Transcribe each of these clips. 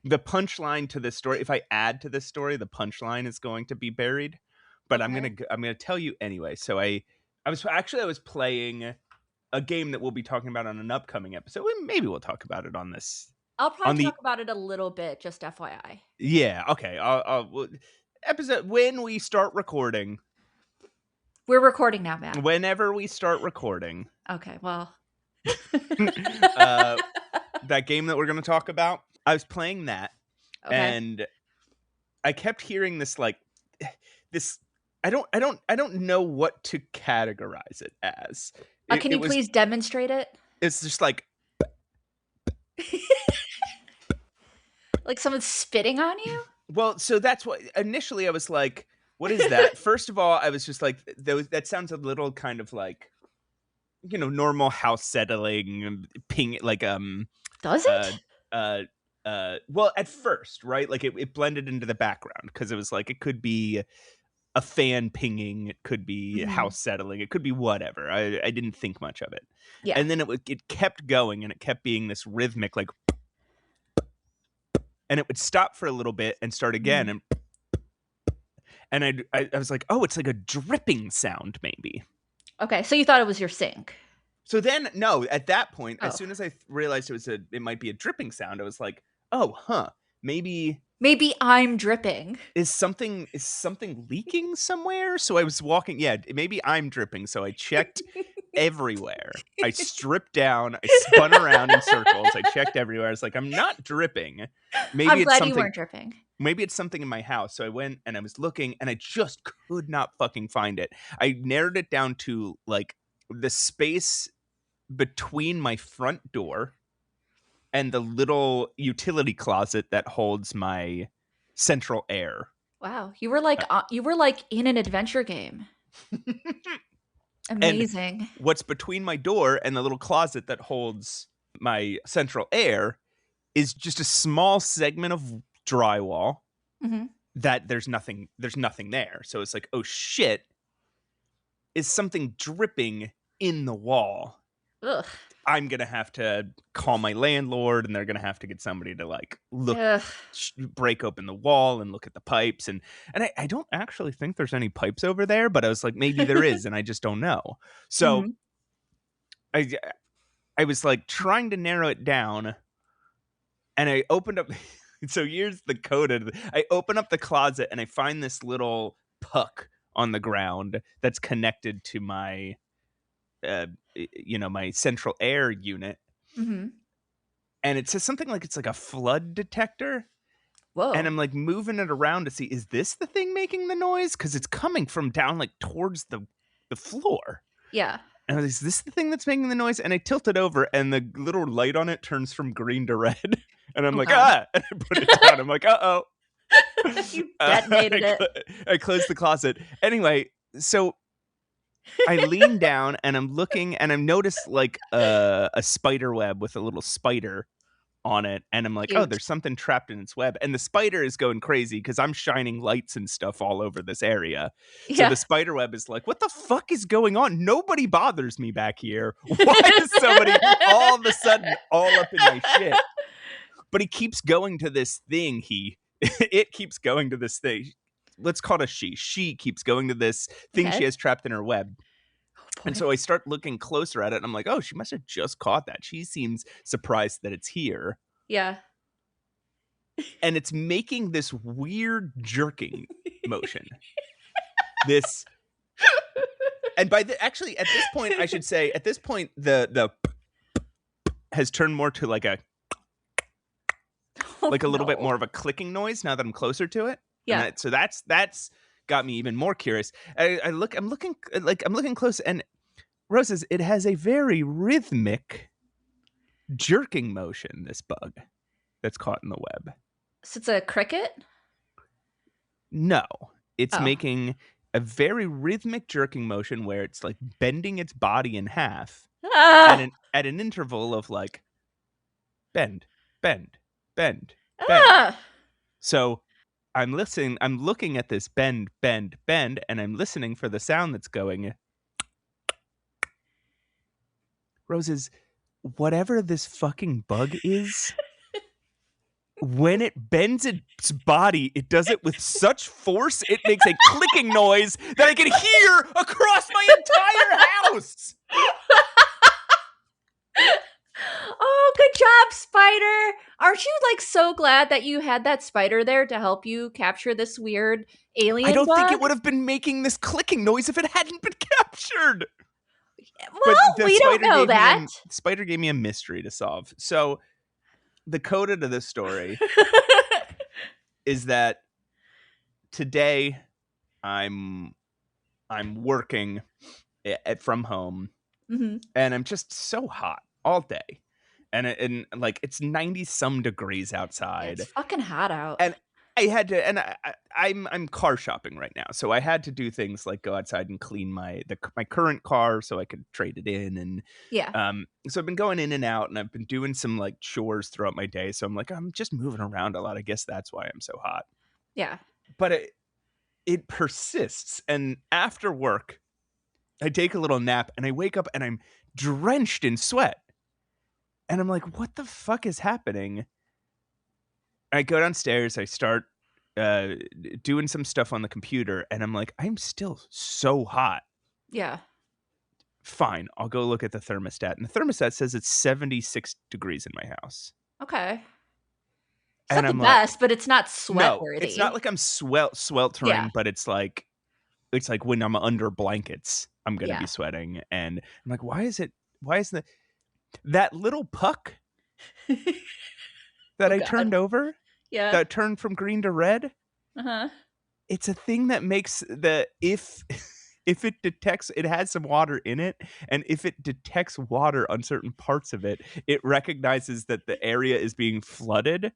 the punchline to this story, if I add to this story, the punchline is going to be buried. But Okay. I'm gonna tell you anyway. So I was playing a game that we'll be talking about on an upcoming episode. Maybe we'll talk about it on this. I'll probably On the talk about it a little bit, just FYI. Yeah, okay. Episode when we start recording. We're recording now, Matt. Whenever we start recording. Okay, well. That game that we're going to talk about, I was playing that, Okay. and I kept hearing this I don't know what to categorize it as. Can you please demonstrate it? It's just like like someone spitting on you? Well, so that's what initially I was like, what is that? First of all, I was just like, that sounds a little kind of like, normal house settling, ping, like, Does it? Well, at first, right? Like it blended into the background because it was like, it could be a fan pinging, it could be house settling, it could be whatever. I didn't think much of it. Yeah. And then it kept going, and it kept being this rhythmic, like, and it would stop for a little bit and start again, and I was like, oh, it's like a dripping sound, maybe. Okay, so you thought it was your sink. So then, no, at that point, as soon as I realized it might be a dripping sound, I was like, oh, maybe I'm dripping. Is something leaking somewhere? So I was walking, maybe I'm dripping. So I checked everywhere. I stripped down, I spun around in circles, I checked everywhere. I was like, I'm not dripping. Maybe I'm it's glad something, you weren't dripping. Maybe it's something in my house. So I went and I was looking, and I just could not fucking find it. I narrowed it down to like the space between my front door and the little utility closet that holds my central air. Wow, you were like in an adventure game. Amazing. And what's between my door and the little closet that holds my central air is just a small segment of drywall that there's nothing there. So it's like, oh shit, is something dripping in the wall? Ugh. I'm going to have to call my landlord, and they're going to have to get somebody to like look, break open the wall and look at the pipes. And I don't actually think there's any pipes over there, but I was like, maybe there is, and I just don't know. So I was like trying to narrow it down, and I opened up. So here's the code. I open up the closet, and I find this little puck on the ground that's connected to my my central air unit. And it says something like it's like a flood detector. Whoa. And I'm like moving it around to see, is this the thing making the noise? Because it's coming from down like towards the floor. Yeah. And I was like, is this the thing that's making the noise? And I tilt it over, and the little light on it turns from green to red. And I'm like, and I put it down. I'm like, uh-oh. You detonated it. I closed the closet. Anyway, so I lean down, and I'm looking, and I've noticed like a spider web with a little spider on it, and I'm like, oh, there's something trapped in its web. And the spider is going crazy because I'm shining lights and stuff all over this area. So the spider web is like, what the fuck is going on? Nobody bothers me back here. Why is somebody all of a sudden all up in my shit? But he keeps going to this thing. It keeps going to this thing. Let's call it a she. She keeps going to this thing she has trapped in her web. And so I start looking closer at it, and I'm like, oh, she must have just caught that. She seems surprised that it's here. Yeah. And it's making this weird jerking motion. And actually, at this point, I should say, the has turned more to like a little bit more of a clicking noise now that I'm closer to it. Yeah. So that's got me even more curious. I'm looking close, and Roses, it has a very rhythmic jerking motion, this bug that's caught in the web. So it's a cricket? No, it's making a very rhythmic jerking motion where it's like bending its body in half at an interval of like bend, bend, bend, bend. So I'm looking at this bend, bend, bend, and I'm listening for the sound that's going. Roses, whatever this fucking bug is, when it bends its body, it does it with such force, it makes a clicking noise that I can hear across my entire house. Oh, good job, spider. Aren't you like so glad that you had that spider there to help you capture this weird alien I don't think it bug? would have been making this clicking noise if it hadn't been captured. Well, we don't know that. Spider gave me a mystery to solve. So the coda to this story is that today I'm working from home, and I'm just so hot all day, and like it's 90 some degrees outside. It's fucking hot out, and I had to, and I'm car shopping right now, so I had to do things like go outside and clean my current car so I could trade it in, and so I've been going in and out, and I've been doing some like chores throughout my day. So I'm like, I'm just moving around a lot. I guess that's why I'm so hot. Yeah, but it persists, and after work, I take a little nap, and I wake up, and I'm drenched in sweat, and I'm like, what the fuck is happening? I go downstairs, I start doing some stuff on the computer, and I'm like, I'm still so hot. Yeah. Fine, I'll go look at the thermostat. And the thermostat says it's 76 degrees in my house. Okay. It's not the best, but it's not sweat-worthy. No, it's not like I'm sweltering, but it's like when I'm under blankets, I'm going to be sweating. And I'm like, why is that little puck that I turned over? Yeah. That turned from green to red? Uh-huh. It's a thing that makes if it detects, it has some water in it, and if it detects water on certain parts of it, it recognizes that the area is being flooded,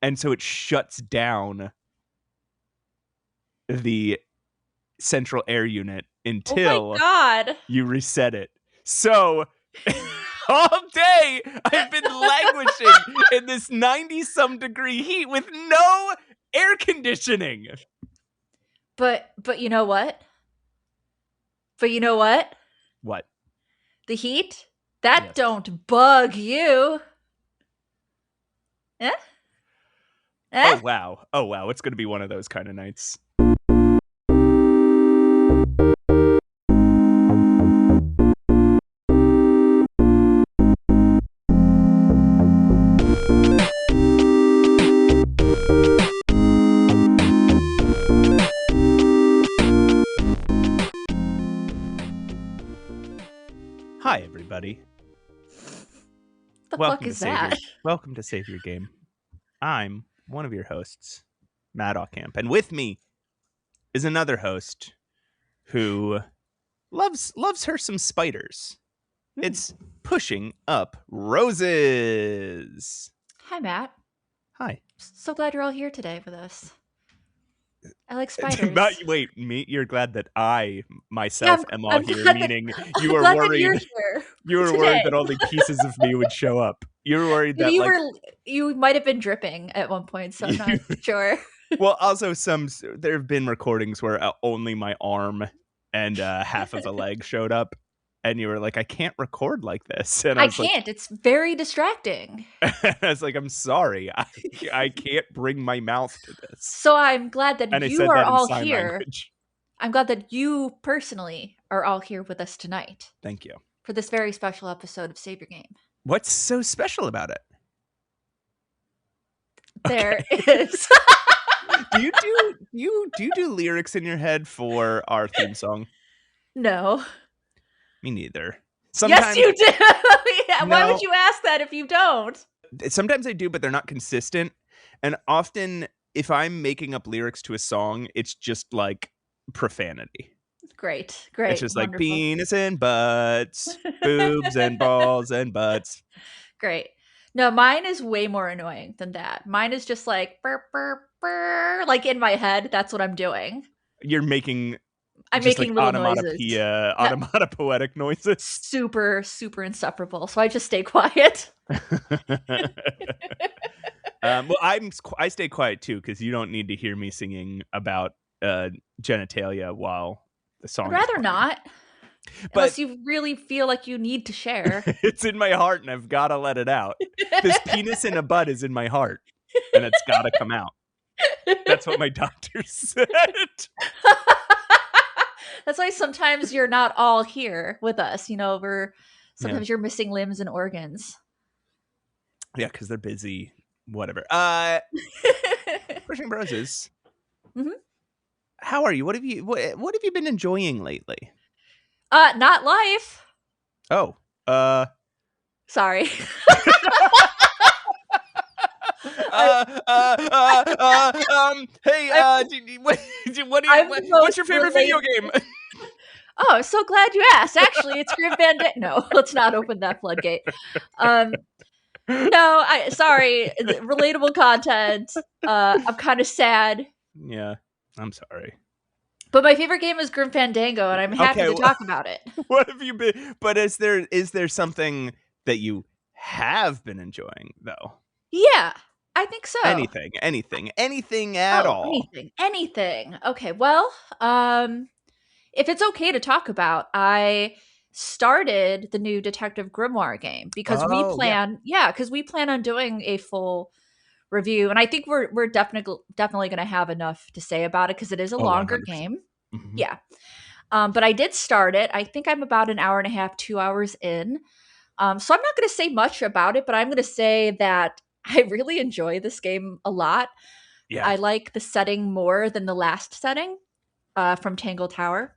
and so it shuts down the central air unit until you reset it. So all day I've been languishing in this 90-some degree heat with no air conditioning. But you know what? What? The heat? That don't bug you. Eh? Oh wow, it's going to be one of those kind of nights. Hi, everybody. The fuck is that? Welcome to Save Your Game. I'm one of your hosts, Matt Ocamp, and with me is another host who loves her some spiders. It's Pushing Up Roses. Hi, Matt. Hi. So glad you're all here today with us. I like spiders. Wait, you're glad that I myself am all here, meaning you were worried. You were worried that only pieces of me would show up. You were worried that you might have been dripping at one point, so I'm not sure. Well, also there have been recordings where only my arm and half of a leg showed up, and you were like, I can't record like this. And I can't. Like, it's very distracting. I was like, I'm sorry. I can't bring my mouth to this. So I'm glad that you are all here. Language. I'm glad that you personally are all here with us tonight. Thank you. For this very special episode of Save Your Game. What's so special about it? There is. Do you do lyrics in your head for our theme song? No. Me neither. Yes, you do. Yeah, no. Why would you ask that if you don't? Sometimes I do, but they're not consistent. And often, if I'm making up lyrics to a song, it's just like profanity. Great. It's just like penis and butts, boobs and balls and butts. Great. No, mine is way more annoying than that. Mine is just like burr, burr, burr, like in my head. That's what I'm doing. I'm making little noises. Onomatopoetic noises. Super, super insufferable. So I just stay quiet. Well, I stay quiet too, because you don't need to hear me singing about genitalia while the song. I'd rather not. But unless you really feel like you need to share. It's in my heart, and I've got to let it out. This penis in a butt is in my heart. and it's got to come out. That's what my doctor said. That's why sometimes you're not all here with us. Sometimes you're missing limbs and organs. Yeah, because they're busy. Whatever. Pushing Broses. Mm-hmm. How are you? What have you been enjoying lately? Not life. Oh. Sorry. Hey, what's your favorite video game? Oh, I'm so glad you asked. Actually, it's Grim Bandit. No, let's not open that floodgate. No, sorry. Relatable content. I'm kind of sad. Yeah, I'm sorry. But my favorite game is Grim Fandango, and I'm happy to talk about it. What have you been? But is there something that you have been enjoying though? Yeah, I think so. Anything at all. Anything. Okay, well, if it's okay to talk about, I started the new Detective Grimoire game because we plan on doing a full review, and I think we're definitely going to have enough to say about it because it is a longer 100%. game. Mm-hmm. Yeah. But I did start it. I think I'm about an hour and a half, 2 hours in. So I'm not going to say much about it, but I'm going to say that I really enjoy this game a lot. Yeah. I like the setting more than the last setting from Tangle Tower.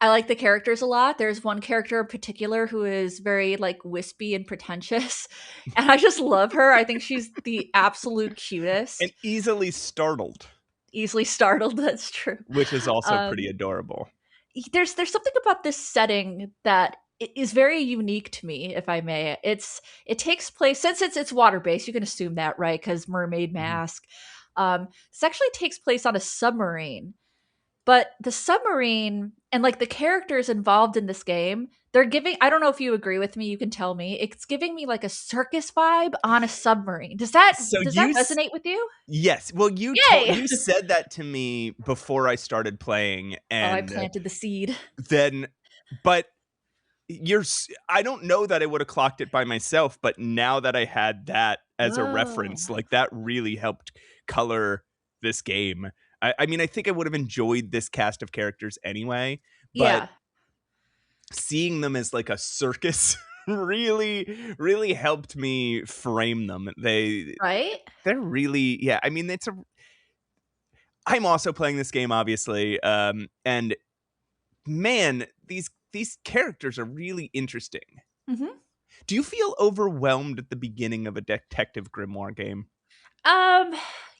I like the characters a lot. There's one character in particular who is very like wispy and pretentious, and I just love her. I think she's the absolute cutest. And easily startled. That's true. Which is also pretty adorable. There's something about this setting that is very unique to me, if I may. It takes place since it's water based. You can assume that, right? Because Mermaid Mask. This actually takes place on a submarine. But the submarine and like the characters involved in this game, they're giving, I don't know if you agree with me, you can tell me. It's giving me like a circus vibe on a submarine. Does that resonate with you? Yes. Well, you said that to me before I started playing, and I planted the seed. But I don't know that I would have clocked it by myself, but now that I had that as a reference, like that really helped color this game. I mean, I think I would have enjoyed this cast of characters anyway, but seeing them as like a circus really, really helped me frame them. They're really, yeah. I mean, I'm also playing this game, obviously, and man, these characters are really interesting. Mm-hmm. Do you feel overwhelmed at the beginning of a Detective Grimoire game?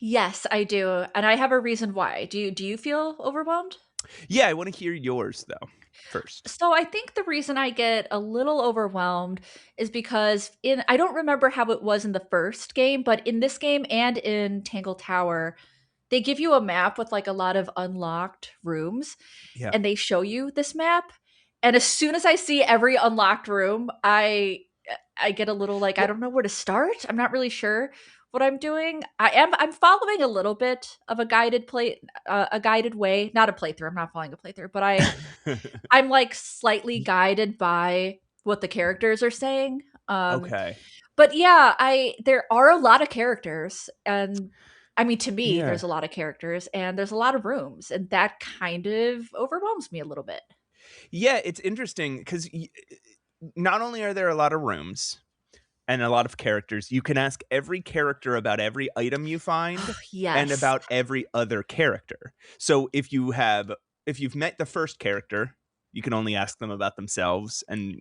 Yes, I do, and I have a reason why. Do you feel overwhelmed? Yeah, I want to hear yours though first. So I think the reason I get a little overwhelmed is because I don't remember how it was in the first game, but in this game and in Tangle Tower, they give you a map with like a lot of unlocked rooms, and they show you this map. And as soon as I see every unlocked room, I get a little like, I don't know where to start. I'm not really sure what I'm doing. I'm following a little bit of a guided way, not a playthrough. I'm not following a playthrough, but I'm like slightly guided by what the characters are saying. Okay. But yeah, there are a lot of characters, and I mean, to me, there's a lot of characters and there's a lot of rooms, and that kind of overwhelms me a little bit. Yeah, it's interesting because not only are there a lot of rooms and a lot of characters, you can ask every character about every item you find and about every other character. So if you've met the first character, you can only ask them about themselves and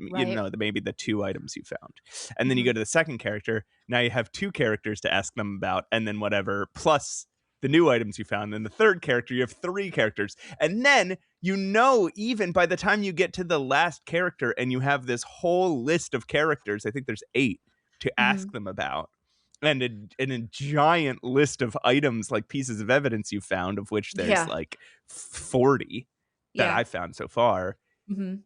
maybe the two items you found. And then you go to the second character, now you have two characters to ask them about, and then whatever, plus the new items you found. And the third character, you have three characters. And then, even by the time you get to the last character and you have this whole list of characters, I think there's 8 to ask them about. And a giant list of items, like pieces of evidence you found, of which there's like 40 that I found so far.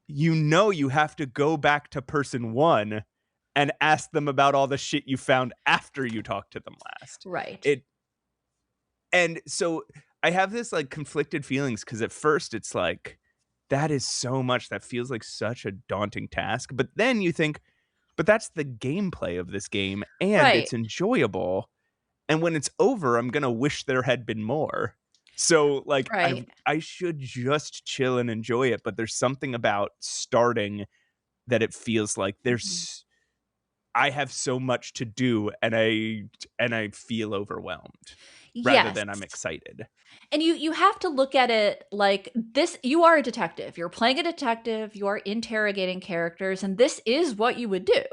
You have to go back to person 1 and ask them about all the shit you found after you talked to them last. Right. And so I have this like conflicted feelings because at first it's like, that is so much, that feels like such a daunting task. But then you think, but that's the gameplay of this game and it's enjoyable. and when it's over, I'm gonna wish there had been more. So like Right. I should just chill and enjoy it, but there's something about starting that it feels like Mhm. I have so much to do, and I feel overwhelmed rather Yes. than I'm excited. And you have to look at it like this. You are a detective. You're playing a detective, you are interrogating characters, and this is what you would do.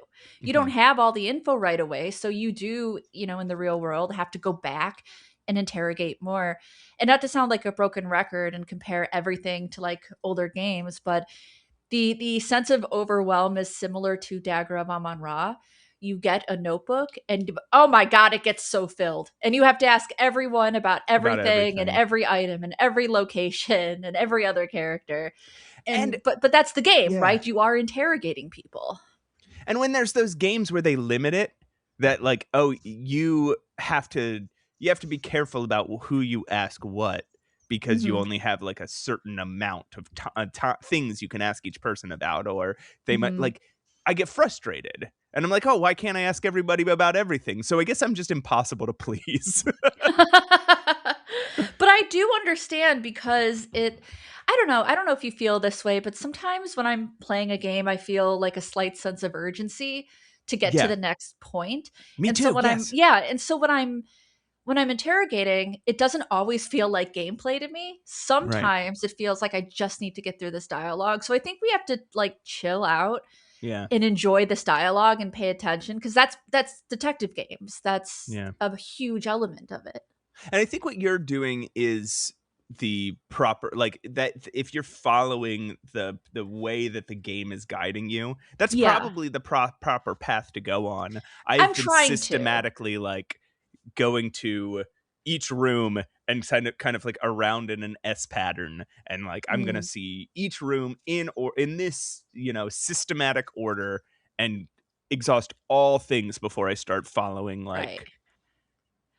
You don't Mhm. have all the info right away, so you do, in the real world, have to go back and interrogate more. And not to sound like a broken record and compare everything to like older games, but the sense of overwhelm is similar to Dagger of Amon-Ra. You get a notebook and oh my god, it gets so filled. And you have to ask everyone about About everything and everything. every item and every location and every other character. And And but that's the game, yeah. right? You are interrogating people. And when there's those games where they limit it, that like, oh, you have to be careful about who you ask what because you Mhm. only have like a certain amount of things you can ask each person about, or they might Mhm. like. I get frustrated, and I'm like, oh, why can't I ask everybody about everything? So I guess I'm just impossible to please. But I do understand because I don't know. I don't know if you feel this way, but sometimes when I'm playing a game, I feel like a slight sense of urgency to get to Yeah, the next point. me And so too. when I'm Yes, yeah, and so when I'm interrogating, it doesn't always feel like gameplay to me. right. Sometimes it feels like I just need to get through this dialogue. So I think we have to like chill out Yeah, and enjoy this dialogue and pay attention because that's detective games. That's yeah. a huge element of it. And I think what you're doing is the proper like that if you're following the way that the game is guiding you, that's Yeah, probably the proper path to go on. I'm I've been trying to. systematically like going to each room and kind of like around in an S pattern, and like I'm going to Mm, see each room in this, systematic order, and exhaust all things before I start following right. like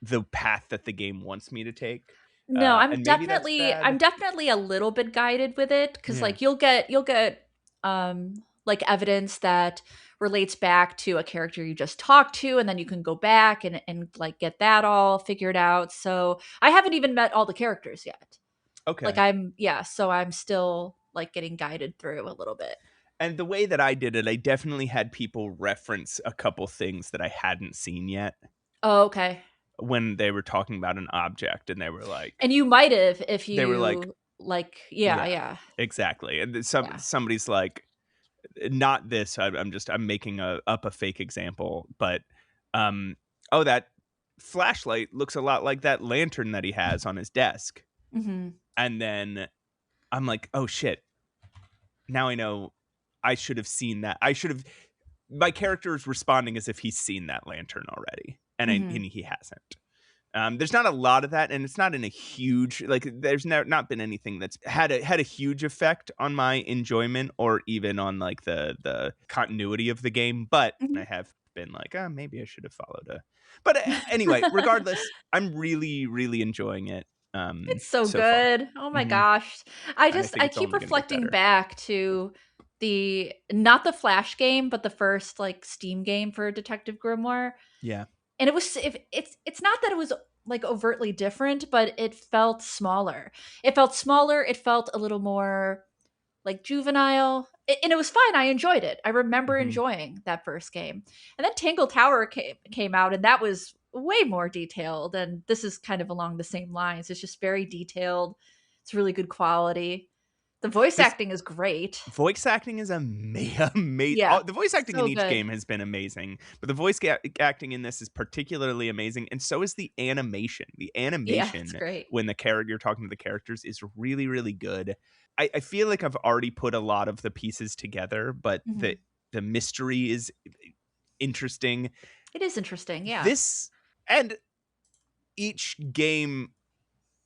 the path that the game wants me to take. No, I'm And maybe that's definitely I'm bad. definitely a little bit guided with it because Yeah. like you'll get like evidence that relates back to a character you just talked to, and then you can go back and like get that all figured out. So I haven't even met all the characters yet. Like Okay. I'm yeah, so I'm still like getting guided through a little bit. And the way that I did it, I definitely had people reference a couple things that I hadn't seen yet Oh, okay. when they were talking about an object, and And you might have if they were like, you like yeah, yeah, yeah. exactly. And then Yeah. somebody's like, not this. I'm making up a fake example, but um, oh, that flashlight looks a lot like that lantern that he has on his desk. Mhm. And then I'm like, oh shit, now I know I should have seen that. I should have. My character is responding as if he's seen that lantern already, Mhm. and he hasn't. There's not a lot of that, and it's not in a huge like. There's not been anything that's had a huge effect on my enjoyment or even on like the continuity of the game. But I Mhm. have been like, oh, maybe I should have followed a. But anyway, regardless, I'm really really enjoying it It's so so far, good. Oh my hmm gosh. and I think I it's keep only going to get reflecting better. back to the not the Flash game, but the first like Steam game for Detective Grimoire. Yeah. And it was if it's not that it was like overtly different, but it felt smaller. It felt smaller, it felt a little more like juvenile. And it was fine. I enjoyed it. I remember hmm enjoying that first game. And then Tangle Tower came out, and that was way more detailed. And this is kind of along the same lines. It's just very detailed. It's really good quality. The voice This acting is great. voice acting is amazing. Yeah, The voice acting in so each good. game has been amazing, but the acting in this is particularly amazing, and so is the animation. The Yeah, it's animation great. when you're talking to the characters is really, really good. I feel like I've already put a lot of the pieces together, but Mhm. the mystery is interesting. It is interesting. Yeah. This and each game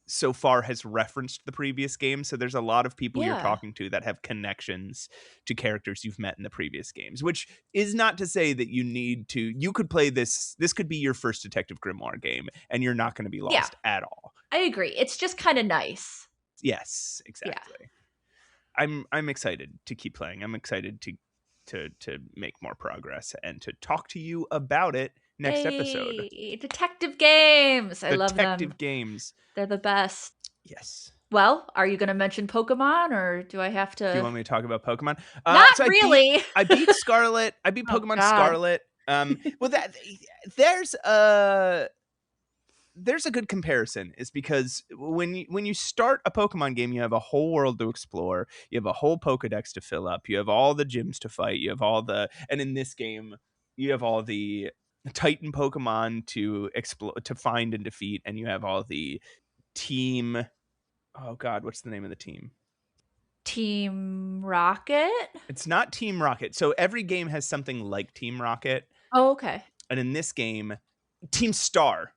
so far has referenced the previous game. So there's a lot of people you're Yeah. talking to that have connections to characters you've met in the previous games, which is not to say that you could play this. This could be your first Detective Grimoire game and you're not going to be Yeah. lost at all. I agree. It's just kind of nice. Yes, Yeah. exactly. I'm excited to keep playing. I'm excited to make more progress and to talk to you about it next episode. Yay! Detective games. I love them. Detective games. They're the best. Yes. Well, are you going to mention Pokemon, or do I have Do you to? want me to talk about Pokemon? Not So really. I beat Scarlet. I beat Oh Pokemon God. Scarlet. Well, there's a good comparison, is because when you start a Pokemon game, you have a whole world to explore. You have a whole Pokedex to fill up. You have all the gyms to fight. You have and in this game, you have all the Titan Pokemon to explore, to find and defeat, and you have all the team. Oh God, what's the name of the team? Team Rocket? It's not Team Rocket. So every game has something like Team Rocket. Oh, okay. And in this game, Team Star.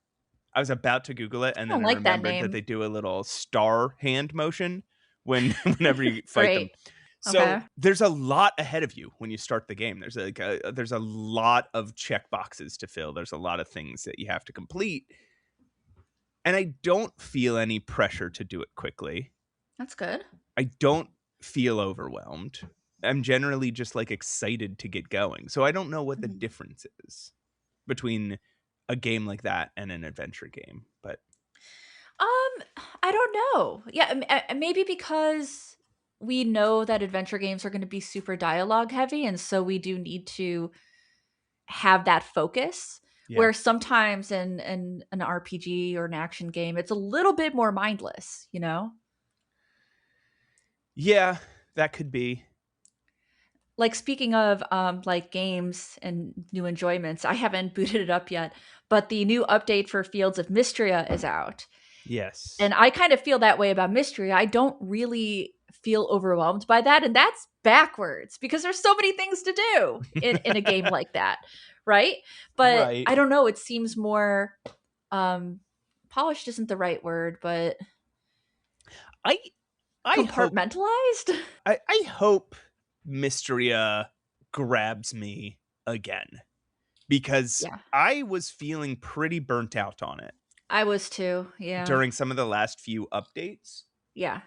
I was about to Google it, and I don't then I like that remembered that name. they do a little star hand motion whenever you fight them. Great. So Okay. there's a lot ahead of you when you start the game. There's a lot of check boxes to fill. There's a lot of things that you have to complete. And I don't feel any pressure to do it quickly. That's good. I don't feel overwhelmed. I'm generally just like excited to get going. So I don't know what the difference is between a game like that and an adventure game, but I don't know. Yeah, maybe because we know that adventure games are going to be super dialogue heavy, and so we do need to have that focus. yeah. Where sometimes in an RPG or an action game, it's a little bit more mindless, you know? Yeah, that could be. Like, speaking of like games and new enjoyments, I haven't booted it up yet, but the new update for Fields of Mistria is out. Yes. And I kind of feel that way about Mistria. I don't really feel overwhelmed by that, and that's backwards because there's so many things to do in a game like that, right? But Right. I don't know, it seems more polished isn't the right word, but I compartmentalized. I hope Mystria grabs me again, because Yeah. I was feeling pretty burnt out on it I was too. Yeah. during some of the last few updates. Yeah.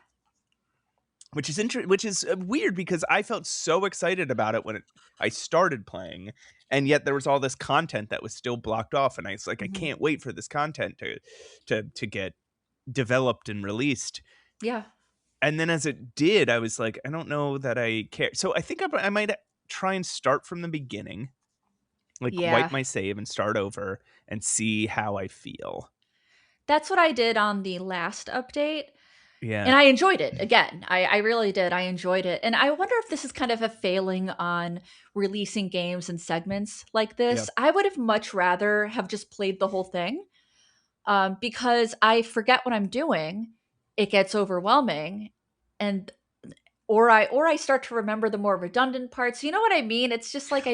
Which is weird, because I felt so excited about it when I started playing, and yet there was all this content that was still blocked off, and I was like, I can't wait for this content to get developed and released. Yeah. And then as it did, I was like, I don't know that I care. So I think I might try and start from the beginning, like wipe Yeah. my save and start over and see how I feel. That's what I did on the last update. Yeah. And I enjoyed it. Again, I really did. I enjoyed it. And I wonder if this is kind of a failing on releasing games in segments like Yeah. this. I would have much rather have just played the whole thing, because I forget what I'm doing. It gets overwhelming, and or I start to remember the more redundant parts. You know what I mean? It's just like Or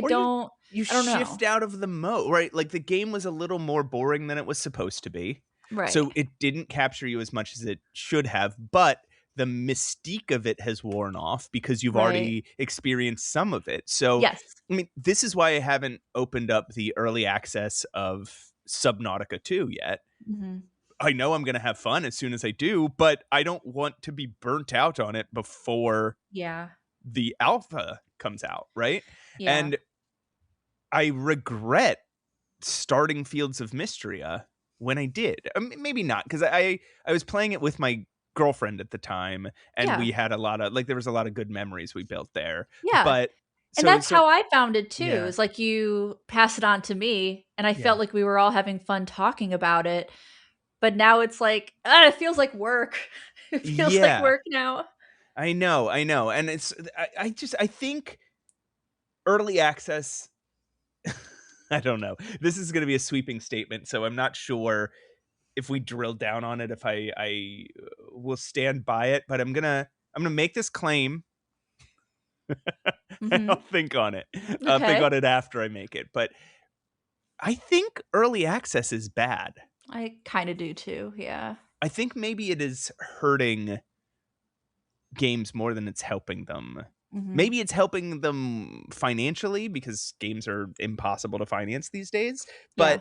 you I don't shift know. out of the mode, right? Like the game was a little more boring than it was supposed to be. Right. So it didn't capture you as much as it should have, but the mystique of it has worn off because you've Right. already experienced some of it. So, Yes. I mean, this is why I haven't opened up the early access of Subnautica 2 yet. Mhm. I know I'm going to have fun as soon as I do, but I don't want to be burnt out on it before Yeah. the alpha comes out, right? Yeah. And I regret starting Fields of Mystria when I did. Maybe not, because I was playing it with my girlfriend at the time, and Yeah. we had a lot of there was a lot of good memories we built there. Yeah. But And so that's how I found it too. yeah, Is like you pass it on to me, and I yeah, felt like we were all having fun talking about it. But now it's like, it feels like work. It feels like yeah. work now. I know, and it's I think early access. I don't know. This is going to be a sweeping statement, so I'm not sure if we drill down on it, if I will stand by it, but I'm gonna make this claim. I'll Mhm. think on it. I'll think Okay. on it after I make it. But I think early access is bad. I kind of do too. Yeah. I think maybe it is hurting games more than it's helping them. Mhm. Maybe it's helping them financially because games are impossible to finance these days. Yeah.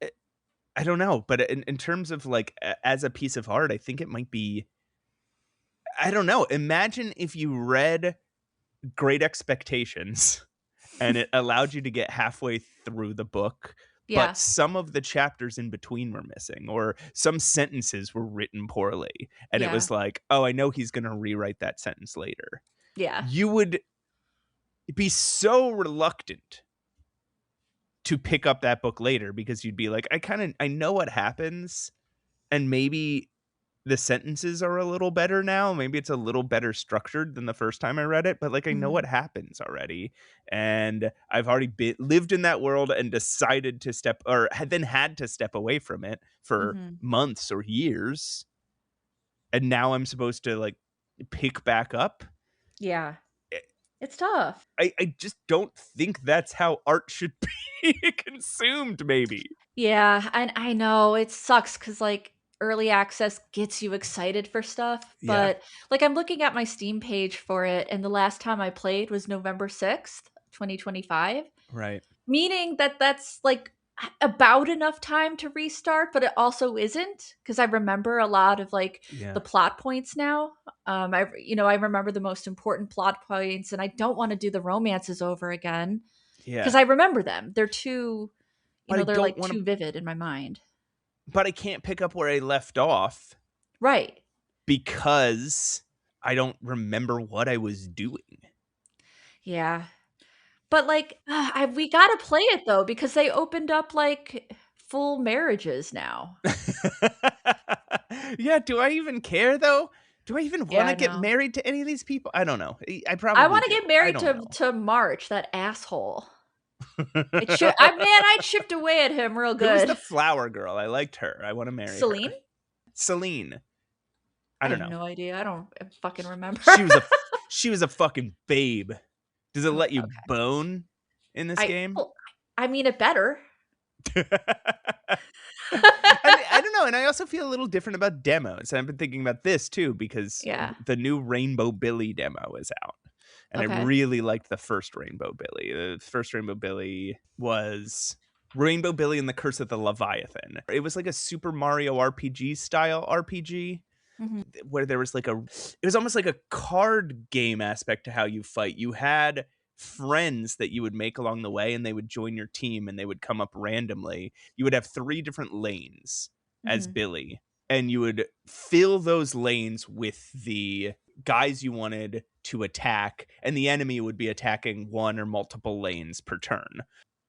But I don't know. But in terms of like as a piece of art, I think it might be. I don't know. Imagine if you read Great Expectations and it allowed you to get halfway through the book, Yeah. but some of the chapters in between were missing, or some sentences were written poorly, and it Yeah. was like, oh, I know he's gonna rewrite that sentence later. Yeah. You would be so reluctant to pick up that book later because you'd be like, I know what happens, and maybe the sentences are a little better now. Maybe it's a little better structured than the first time I read it, but like I know what Mhm. happens already. And I've already lived in that world and decided to had to step away from it for Mhm. months or years. And now I'm supposed to like pick back up. Yeah. Eh, It's tough. I just don't think that's how art should be consumed, maybe. Yeah, and I know it sucks because like early access gets you excited for stuff, Yeah, but like I'm looking at my Steam page for it, and the last time I played was November 6th, 2025, right. meaning that that's like about enough time to restart, but it also isn't because I remember a lot of like Yeah. the plot points now. I remember the most important plot points, and I don't want to do the romances over again because Yeah. I remember them. They're too, But I they're don't like want to too vivid in my mind. but I can't pick up where I left off Right. because I don't remember what I was doing. Yeah. But like, we gotta play it though because they opened up like full marriages now. Yeah, do I even care though? Do I even Yeah, want to I get know. married to any of these people? I don't know. I I probably want to do. get I married don't to know. March, that asshole. I'd shipped away at him real Who was the good. flower girl? I liked her. I want to marry Celine? her. Celine. I I don't have know. no idea. I don't fucking remember. She was a she was a fucking babe. Does it Oh, let you okay. bone in this game? Well, I mean it better. I don't know, and I also feel a little different about demos. And I've been thinking about this too because Yeah. the new Rainbow Billy demo is out, and I Okay. really liked the first Rainbow Billy. The first Rainbow Billy was Rainbow Billy and the Curse of the Leviathan. It was like a Super Mario RPG style RPG Mhm. where there was like it was almost like a card game aspect to how you fight. You had friends that you would make along the way and they would join your team and they would come up randomly. You would have 3 different lanes as Mhm. Billy, and you would fill those lanes with the guys you wanted to attack, and the enemy would be attacking one or multiple lanes per turn.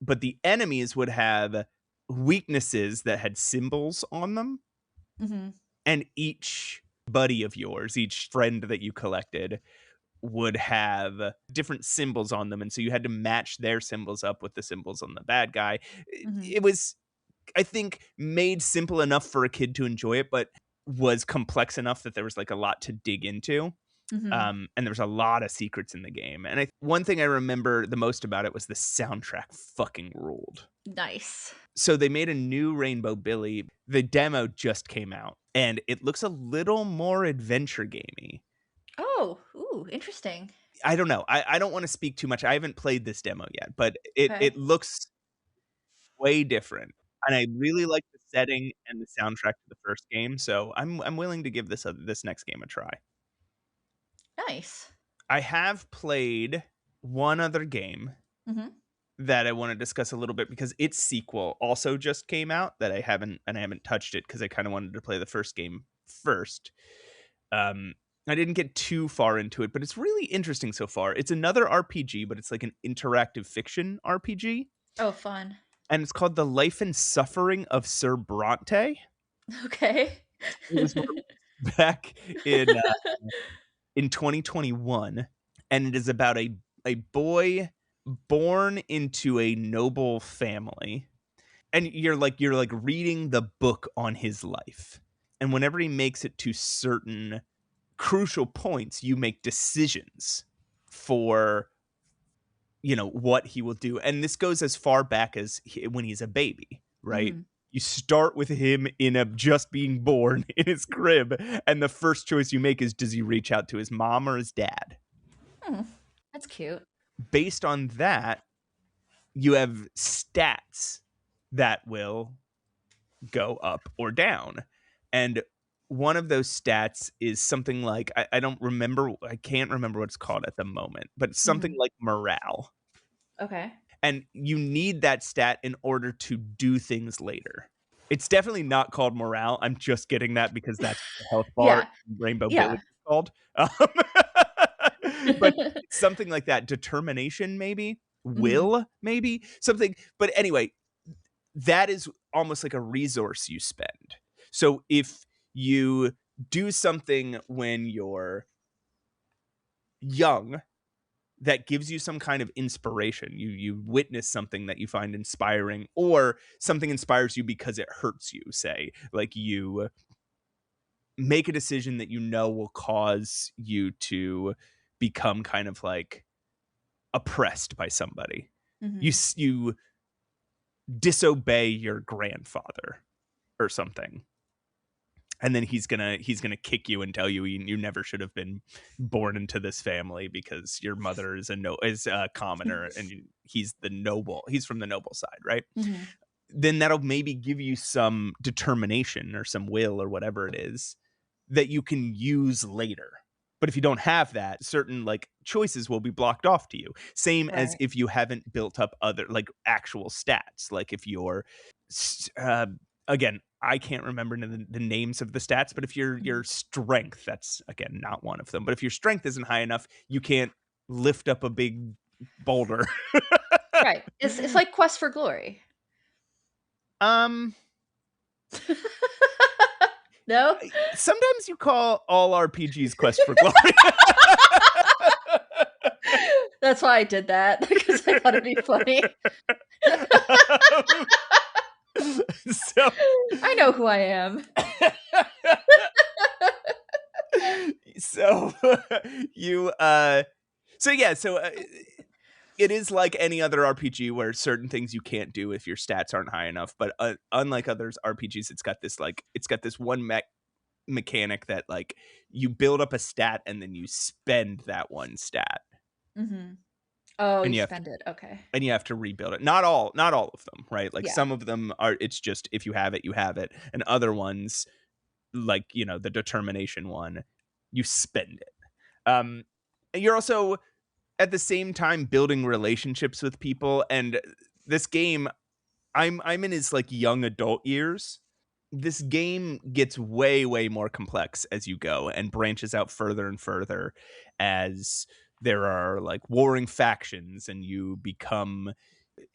But the enemies would have weaknesses that had symbols on them, Mhm. and each buddy of yours, each friend that you collected, would have different symbols on them, and so you had to match their symbols up with the symbols on the bad guy. Mhm. It was, I think, made simple enough for a kid to enjoy it, but was complex enough that there was like a lot to dig into. Mhm. And there was a lot of secrets in the game. And one thing I remember the most about it was the soundtrack fucking ruled. Nice. So they made a new Rainbow Billy. The demo just came out, and it looks a little more adventure gamey. Oh, ooh, interesting. I don't know. I don't want to speak too much. I haven't played this demo yet, but it Okay. looks way different. And I really like the setting and the soundtrack to the first game, so I'm willing to give this next game a try. Nice. I have played one other game Mhm. that I want to discuss a little bit because its sequel also just came out that I haven't touched it because I kind of wanted to play the first game first. Um, I didn't get too far into it, but it's really interesting so far. It's another RPG, but it's like an interactive fiction RPG, Oh, fun. and it's called The Life and Suffering of Sir Bronte. Okay. It was released back in 2021, and it is about a boy born into a noble family, and you're like reading the book on his life, and whenever he makes it to certain crucial points, you make decisions for what he will do, and this goes as far back as when he's a baby, right? Mhm. You start with him in a just being born in his crib, and the first choice you make is, does he reach out to his mom or his dad? Hmm. That's cute. Based on that, you have stats that will go up or down. And one of those stats is something like, I can't remember what it's called at the moment, but it's something Mhm. like morale. Okay. And you need that stat in order to do things later. It's definitely not called morale. I'm just getting that because that's what the health bar Yeah. in Rainbow Yeah. Village is called. But it's something like that. Determination, maybe? Mhm. Will, maybe? Something. But anyway, that is almost like a resource you spend. So if you do something when you're young that gives you some kind of inspiration, you witness something that you find inspiring, or something inspires you because it hurts you, say, like you make a decision that you know will cause you to become kind of like oppressed by somebody. Mhm. You disobey your grandfather or something, and then he's gonna kick you and tell you you never should have been born into this family because your mother is a commoner and he's from the noble side, right? Mhm. Then that'll maybe give you some determination or some will or whatever it is that you can use later. But if you don't have that, certain like choices will be blocked off to you. Same as Right. if you haven't built up other like actual stats. Like if you're uh, again, I can't remember the names of the stats, but if your Mhm. strength, that's again not one of them. But if your strength isn't high enough, you can't lift up a big boulder. Right. It's like Quest for Glory. um No? Sometimes you call all RPGs Quest for Glory. That's why I did that, because I thought it'd be funny. So I know who I am. so you so yeah, so it is like any other RPG where certain things you can't do if your stats aren't high enough, but unlike others RPGs, it's got this one mechanic that like you build up a stat and then you spend that one stat Mhm. Oh, and you you have to spend it. Okay. rebuild it. Not all of them, right? Like Yeah. some of them are it's just if you have it, and other ones like, the determination one, you spend it. And you're also at the same time building relationships with people, and this game I'm in his like young adult years. This game gets way more complex as you go and branches out further and further as there are like warring factions and you become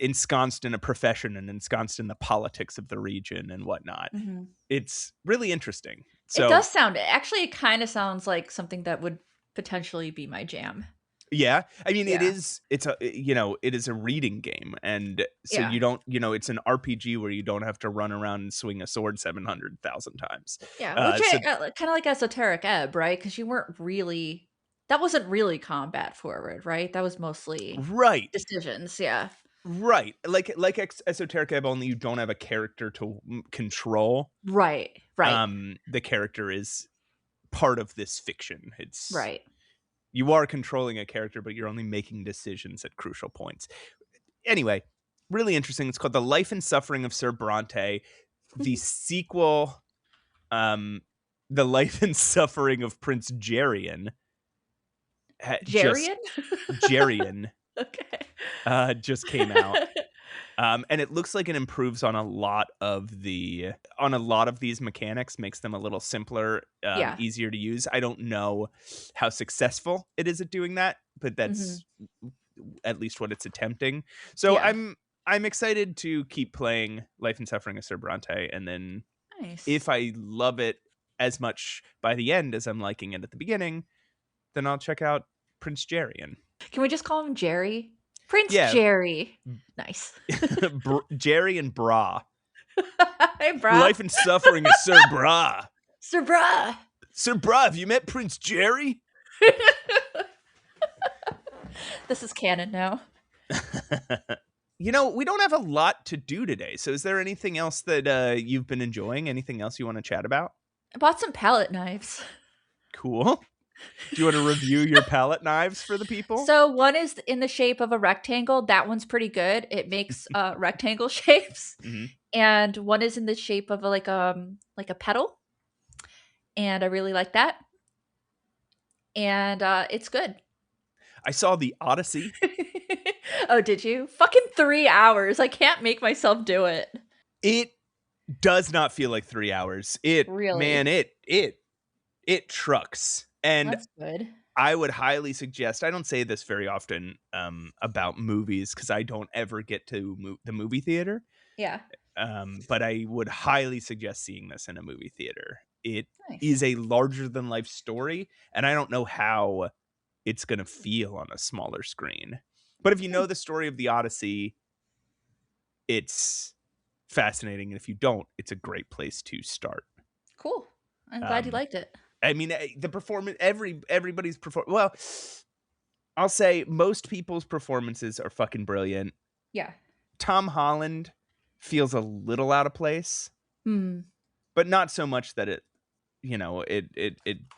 ensconced in a profession and ensconced in the politics of the region and whatnot. Mhm. It's really interesting. It So does sound actually, it kinda sounds like something that would potentially be my jam. yeah, I mean, Yeah. it is a reading game, and so Yeah. you don't, it's an RPG where you don't have to run around and swing a sword 700,000 times. Yeah, which So kinda like Esoteric Ebb, right? Because you weren't really that wasn't really combat forward, right? That was mostly right, decisions, yeah. right, like Esoteric Ebb, only you don't have a character to control. Right, right, The character is part of this fiction. It's right. You are controlling a character, but you're only making decisions at crucial points. Anyway, really interesting. It's called The Life and Suffering of Sir Bronte. The sequel, um, The Life and Suffering of Prince Jerian, just Jarian? Jerian, Okay. just came out. And it looks like it improves on a lot of these mechanics, makes them a little simpler, Yeah. easier to use. I don't know how successful it is at doing that, but Mhm. that's at least what it's attempting. So Yeah. I'm excited to keep playing Life and Suffering of Sir Bronte, and then Nice. if I love it as much by the end as I'm liking it at the beginning, then I'll check out Prince Jerian. Can we just call him Jerry? Prince Yeah, Jerry. Nice. Jerry and Bra. Hey, brah. Life and Suffering of Sir Bra. Sir brah. Sir Bra, have you met Prince Jerry? This is canon now. We don't have a lot to do today. So is there anything else that you've been enjoying? Anything else you want to chat about? I bought some palette knives. Cool. Do you want to review your palette knives for the people? So one is in the shape of a rectangle. That one's pretty good. It makes rectangle shapes. Hmm. And one is in the shape of like a petal, and I really like that. And it's good. I saw the Odyssey. Oh, did you? Fucking 3 hours. I can't make myself do it. It does not feel like 3 hours. It Really? man, it trucks. And That's good. I would highly suggest, I don't say this very often about movies because I don't ever get to the movie theater. Yeah. But I would highly suggest seeing this in a movie theater. It Nice. is a larger than life story, and I don't know how it's going to feel on a smaller screen. But if you know the story of the Odyssey, it's fascinating. And if you don't, it's a great place to start. Cool. I'm glad you liked it. I mean, the performance, everybody's performance. Well, I'll say most people's performances are fucking brilliant. Yeah. Tom Holland feels a little out of place, but not so much that it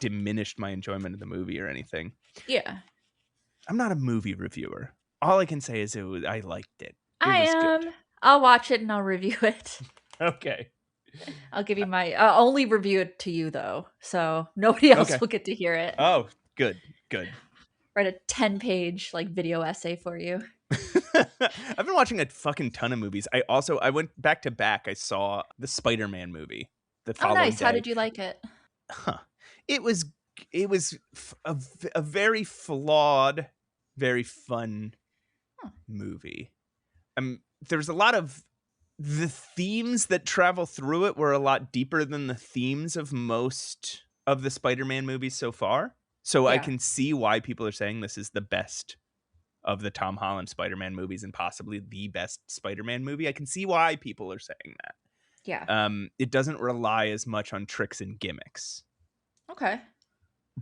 diminished my enjoyment of the movie or anything. Yeah. I'm not a movie reviewer. All I can say is I liked it. I am. Good. I'll watch it and I'll review it. Okay. I'll give you I'll only review it to you though, so nobody else will get to hear it. Oh, good. Write a 10-page video essay for you. I've been watching a fucking ton of movies. I went back to back. I saw the Spider-Man movie. Oh, nice. Day. How did you like it? It was a very flawed, very fun movie. There's a lot of the themes that travel through it were a lot deeper than the themes of most of the Spider-Man movies so far. So I can see why people are saying this is the best of the Tom Holland Spider-Man movies and possibly the best Spider-Man movie. I can see why people are saying that. Yeah. It doesn't rely as much on tricks and gimmicks. Okay.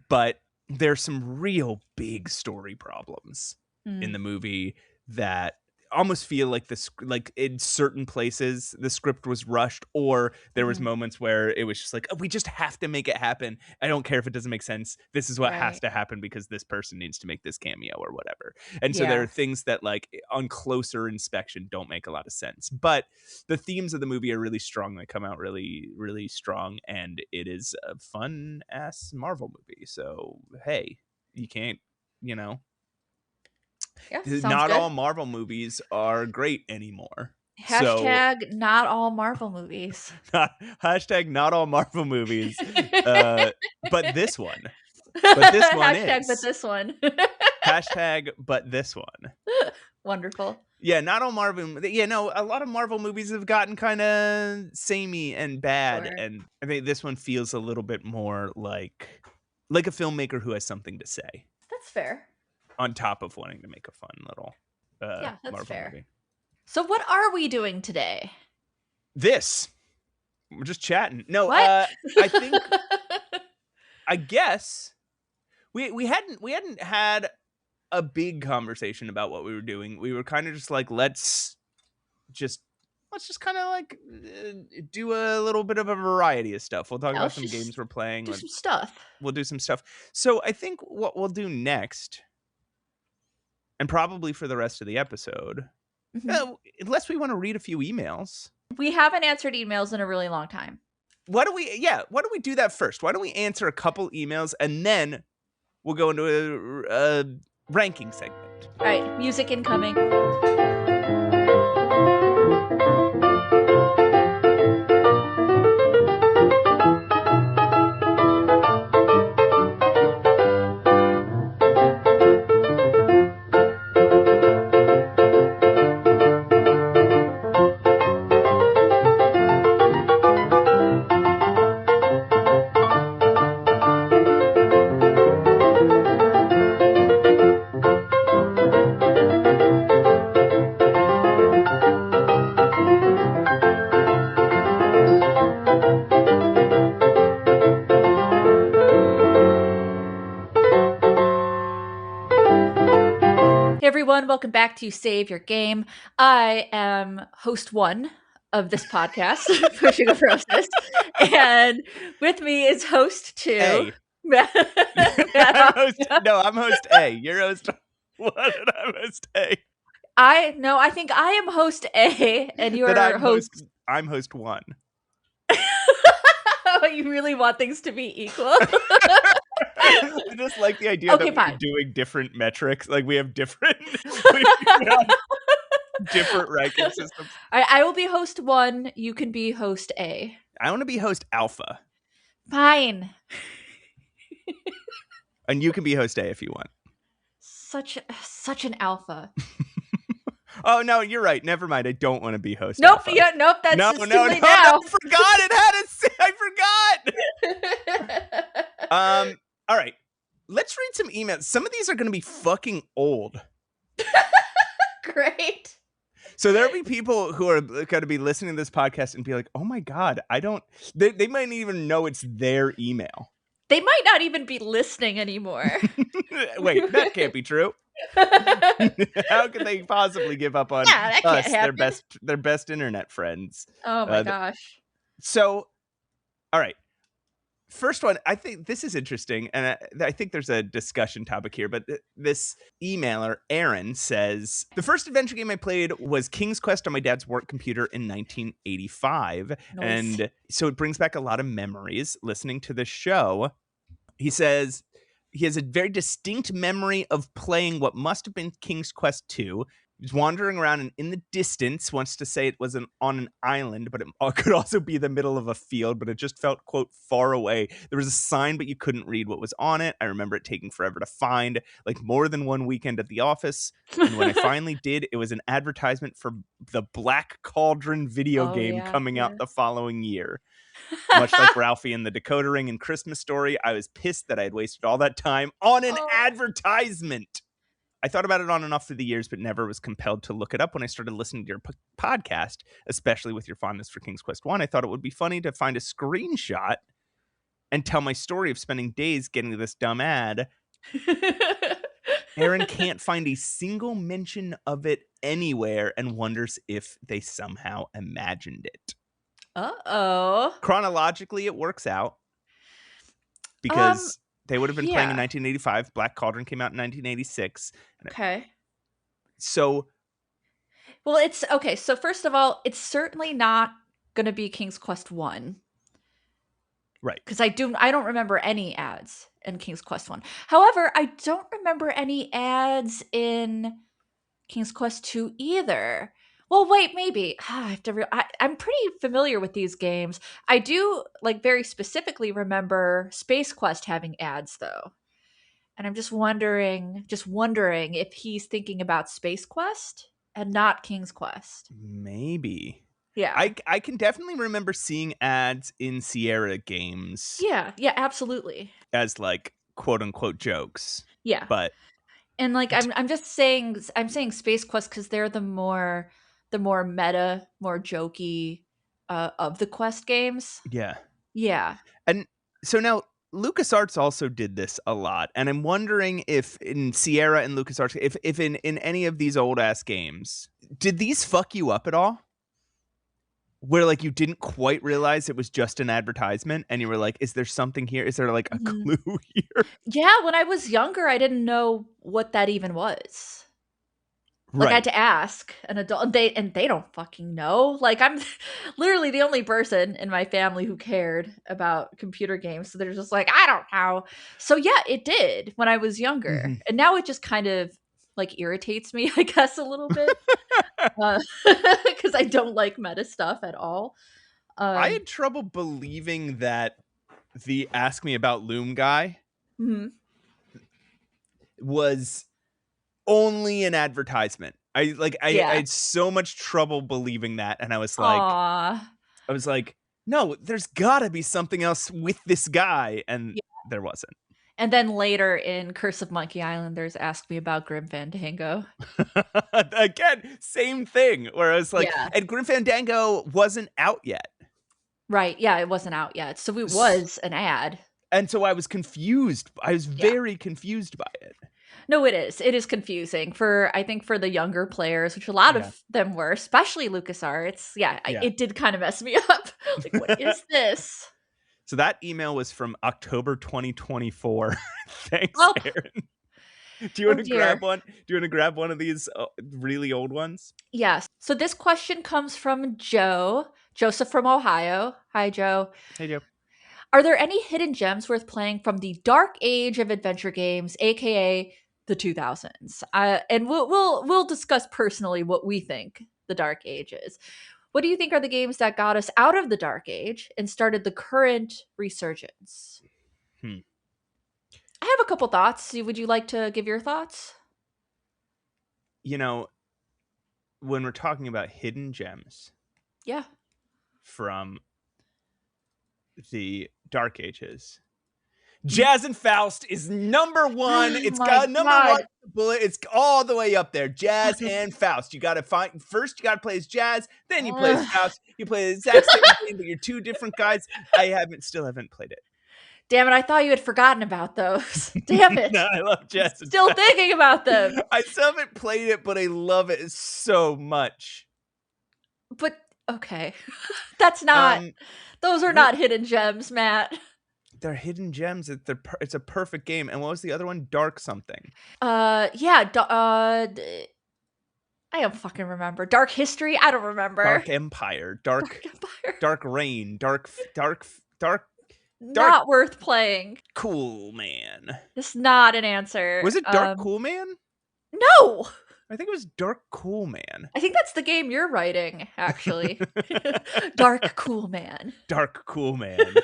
But there's some real big story problems in the movie that almost feel like in certain places the script was rushed, or there was moments where it was just like, oh, we just have to make it happen. I don't care if it doesn't make sense. This is what has to happen because this person needs to make this cameo or whatever. And so there are things that on closer inspection don't make a lot of sense, but the themes of the movie are really strong. They come out really, really strong, and it is a fun ass Marvel movie. So, hey, you can't, not all Marvel movies are great anymore. Hashtag not all Marvel movies. Hashtag not all Marvel movies. But this one. But this one Hashtag is. But this one. Hashtag but this one. Wonderful. Yeah, not all Marvel. Yeah, no, a lot of Marvel movies have gotten kind of samey and bad. Sure. And I think this one feels a little bit more like a filmmaker who has something to say. That's fair. On top of wanting to make a fun little that's Marvel fair. movie. So what are we doing today? This. We're just chatting. No, what? I guess we hadn't had a big conversation about what we were doing. We were kind of just like, let's just kind of do a little bit of a variety of stuff. We'll talk about some games we're playing. Do some stuff. We'll do some stuff. So I think what we'll do next, and probably for the rest of the episode, unless we want to read a few emails. We haven't answered emails in a really long time. Why don't we do that first? Why don't we answer a couple emails and then we'll go into a ranking segment. All right, music incoming. Everyone, welcome back to Save Your Game. I am host 1 of this podcast, Pushing a Process, and with me is host 2. A. I'm host A. You're host 1, and I'm host A. I think I am host A, and you're host. I'm host 1. You really want things to be equal? I just like the idea that we're fine. doing different metrics. Like we have different different ranking systems. I will be host 1. You can be host A. I want to be host alpha. Fine. And you can be host A if you want. Such an alpha. Oh no, you're right. Never mind. I don't want to be host. Nope. Alpha. Yeah. Nope. That's no. too late now. I forgot it had I forgot. All right. Let's read some emails. Some of these are going to be fucking old. Great. So there'll be people who are going to be listening to this podcast and be like, "Oh my god, I don't." They might not even know it's their email. They might not even be listening anymore. Wait, that can't be true. How can they possibly give up on us, their best internet friends? Oh my gosh. So, all right. First one, I think this is interesting, and I think there's a discussion topic here, but this emailer, Aaron, says, the first adventure game I played was King's Quest on my dad's work computer in 1985, nice. And so it brings back a lot of memories listening to the show. He says he has a very distinct memory of playing what must have been King's Quest 2. He's wandering around and in the distance wants to say it was on an island, but it could also be the middle of a field, but it just felt, quote, far away. There was a sign, but you couldn't read what was on it. I remember it taking forever to find, like more than one weekend at the office. And when I finally did, it was an advertisement for the Black Cauldron video game coming out the following year. Much like Ralphie and the Decoder Ring and Christmas Story, I was pissed that I had wasted all that time on an advertisement. I thought about it on and off through the years, but never was compelled to look it up when I started listening to your podcast, especially with your fondness for King's Quest 1. I thought it would be funny to find a screenshot and tell my story of spending days getting this dumb ad. Aaron can't find a single mention of it anywhere and wonders if they somehow imagined it. Uh-oh. Chronologically, it works out because they would have been playing in 1985. Black Cauldron came out in 1986. Okay. So, well, it's okay. So first of all, it's certainly not going to be King's Quest 1. Right. Because I don't remember any ads in King's Quest 1. However, I don't remember any ads in King's Quest 2 either. Well, wait, maybe. I have to. I'm pretty familiar with these games. I do very specifically remember Space Quest having ads, though, and I'm just wondering if he's thinking about Space Quest and not King's Quest. Maybe. Yeah, I can definitely remember seeing ads in Sierra games. Yeah, absolutely. As quote unquote jokes. Yeah, but and I'm saying Space Quest because they're the more meta, more jokey of the Quest games. Yeah. Yeah. And so now LucasArts also did this a lot. And I'm wondering if in Sierra and LucasArts, if in any of these old ass games, did these fuck you up at all? Where you didn't quite realize it was just an advertisement and you were like, is there something here? Is there a clue here? Yeah, when I was younger, I didn't know what that even was. Right. I had to ask an adult, and they don't fucking know. I'm literally the only person in my family who cared about computer games. So they're just I don't know. So yeah, it did when I was younger. Mm-hmm. And now it just kind of irritates me, I guess, a little bit. Because I don't like meta stuff at all. I had trouble believing that the Ask Me About Loom guy was only an advertisement. I had so much trouble believing that, and I was like, no, there's gotta be something else with this guy, and there wasn't. And then later in Curse of Monkey Island, there's Ask Me About Grim Fandango. Again, same thing, where I was and Grim Fandango wasn't out yet. Right, yeah, it wasn't out yet, so it was an ad. And so I was confused. I was very confused by it. No, it is. It is confusing I think for the younger players, which a lot of them were, especially LucasArts. It did kind of mess me up. What is this? So that email was from October 2024. Thanks, Aaron. Do you want to grab one? Do you want to grab one of these really old ones? Yes. So this question comes from Joseph from Ohio. Hi, Joe. Hey, Joe. Are there any hidden gems worth playing from the dark age of adventure games, aka the 2000s? And we'll discuss personally what we think the dark age is. What do you think are the games that got us out of the dark age and started the current resurgence? I have a couple thoughts. Would you like to give your thoughts? You know, when we're talking about hidden gems, Yeah, from the Dark Ages, Jazz and Faust is number one. It's my got number one God. bullet. It's all the way up there. Jazz and Faust. You got to find first. You got to play as Jazz, then you play as Faust. You play the exact same game, but you're two different guys. I still haven't played it. Damn it! I thought you had forgotten about those. Damn it! No, I love Jazz. Still thinking about them. I still haven't played it, but I love it so much. But okay, that's not. Those are not hidden gems, Matt. They're hidden gems. It's a perfect game. And what was the other one? Dark something. Yeah. I don't fucking remember. Dark History. I don't remember. Dark Empire. Dark Empire. Dark Reign. Dark. Not worth playing. Coolman. It's not an answer. Was it Dark Coolman? No. I think it was Dark Coolman. I think that's the game you're writing, actually. Dark Coolman. Dark Coolman.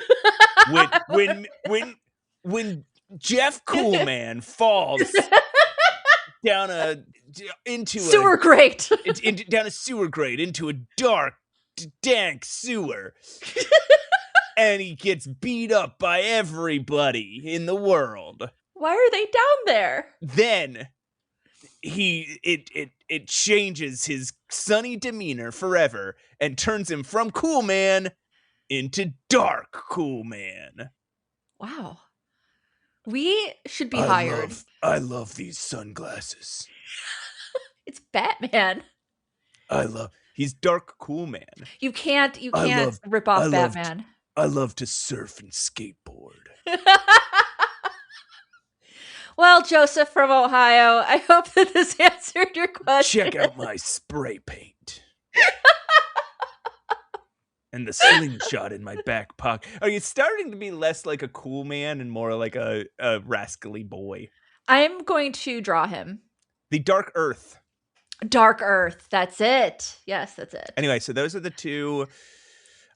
when Jeff Coolman falls down into sewer grate. Down a sewer grate into a dark, dank sewer. And he gets beat up by everybody in the world. Why are they down there? Then it changes his sunny demeanor forever and turns him from Cool Man into Dark Cool Man. Wow. We should be hired. I love these sunglasses. It's Batman. He's Dark Cool Man. You can't rip off Batman. I love to surf and skateboard. Well, Joseph from Ohio, I hope that this answered your question. Check out my spray paint. And the slingshot in my back pocket. Are you starting to be less like a cool man and more like a rascally boy? I'm going to draw him. The Dark Earth. Dark Earth. That's it. Yes, that's it. Anyway, so those are the two.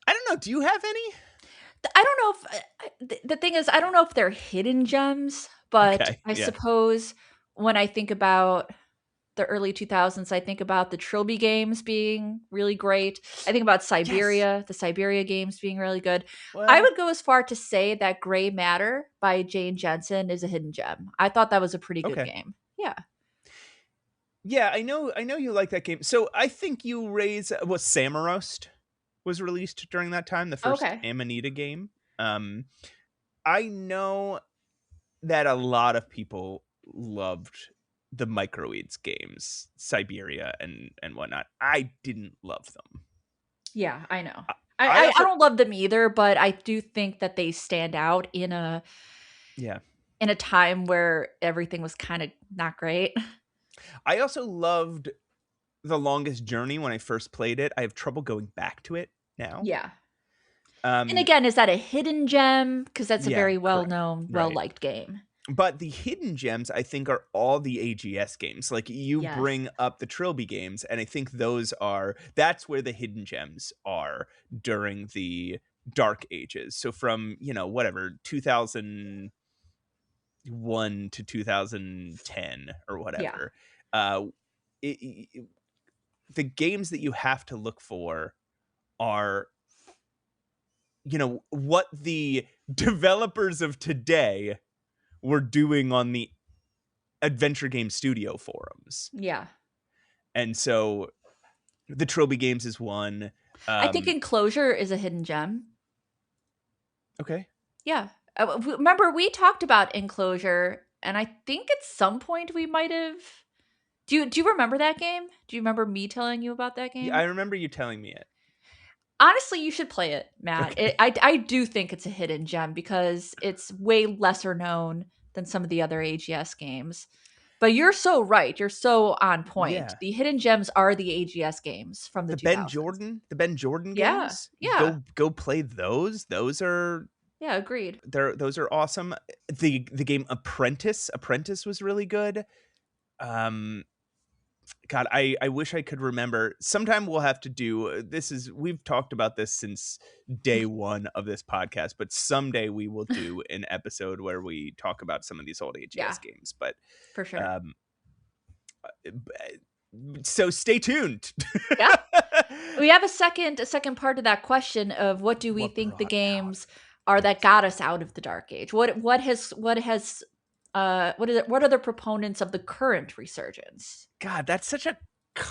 I don't know. Do you have any? I don't know if the thing is, I don't know if they're hidden gems, but I suppose when I think about the early 2000s, I think about the Trilby games being really great. I think about Siberia, the Siberia games being really good. Well, I would go as far to say that Gray Matter by Jane Jensen is a hidden gem. I thought that was a pretty good game. Yeah. Yeah, I know you like that game. So I think you Samarost was released during that time, the first Amanita game. I know that a lot of people loved the Microids games, Siberia and whatnot. I didn't love them. Yeah, I know. I don't love them either, but I do think that they stand out in a time where everything was kind of not great. I also loved The Longest Journey when I first played it. I have trouble going back to it now. Yeah. And again, is that a hidden gem? Because that's a very well-known, well-liked game. But the hidden gems, I think, are all the AGS games. Like, you bring up the Trilby games, and I think that's where the hidden gems are during the Dark Ages. So from, 2001 to 2010 or whatever. The games that you have to look for are, what the developers of today were doing on the Adventure Game Studio forums. Yeah. And so the Trilby games is one. I think Enclosure is a hidden gem. Okay. Yeah. Remember, we talked about Enclosure, and I think at some point we might have... Do you remember that game? Do you remember me telling you about that game? Yeah, I remember you telling me it. Honestly, you should play it, Matt. Okay. I do think it's a hidden gem because it's way lesser known than some of the other AGS games. But you're so right. You're so on point. Yeah. The hidden gems are the AGS games from the 2000s. The Ben Jordan games? Yeah. Go play those. Those are Yeah, agreed. Those are awesome. The game Apprentice was really good. God, I wish I could remember. Sometime we'll have to do we've talked about this since day one of this podcast, but someday we will do an episode where we talk about some of these old Yeah, AGS games. But for sure. So stay tuned. Yeah. We have a second part of that question of what do we What think the brought out? games are that got us out of the dark age? What are the proponents of the current resurgence? God, that's such a It's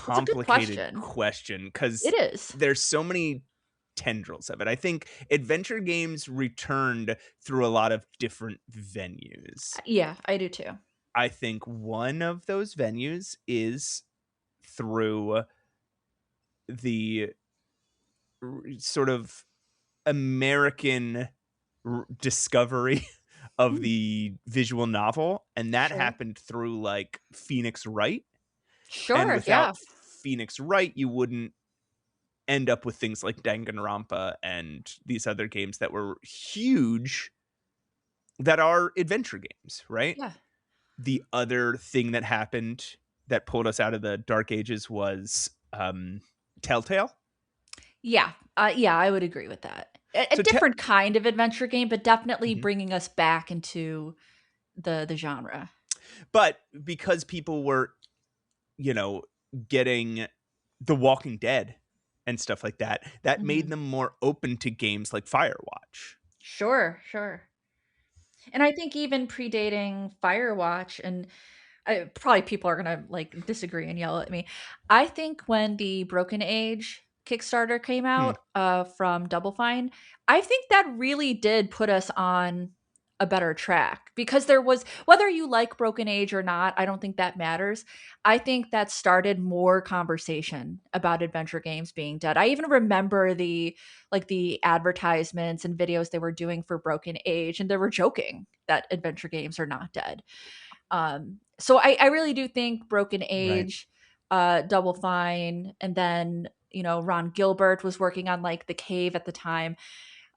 a good complicated question. question because It is. there's so many tendrils of it. I think adventure games returned through a lot of different venues. Yeah, I do too. I think one of those venues is through the sort of American discovery of Mm, the visual novel, and that sure. happened through like Phoenix Wright. And Sure, without yeah. Phoenix Wright, you wouldn't end up with things like Danganronpa and these other games that were huge that are adventure games, right? Yeah. The other thing that happened that pulled us out of the dark ages was Telltale. Yeah. Yeah, I would agree with that. A So different kind of adventure game, but definitely Mhm. bringing us back into the genre. But because people were, getting The Walking Dead and stuff like that, that made Mhm. them more open to games like Firewatch. Sure, sure. And I think even predating Firewatch, and probably people are gonna like disagree and yell at me. I think when the Broken Age Kickstarter came Hmm. out from Double Fine, I think that really did put us on a better track because there was, whether you like Broken Age or not, I don't think that matters. I think that started more conversation about adventure games being dead. I even remember the advertisements and videos they were doing for Broken Age, and they were joking that adventure games are not dead. So I really do think Broken Right. Age, Double Fine, and then Ron Gilbert was working on like The Cave at the time.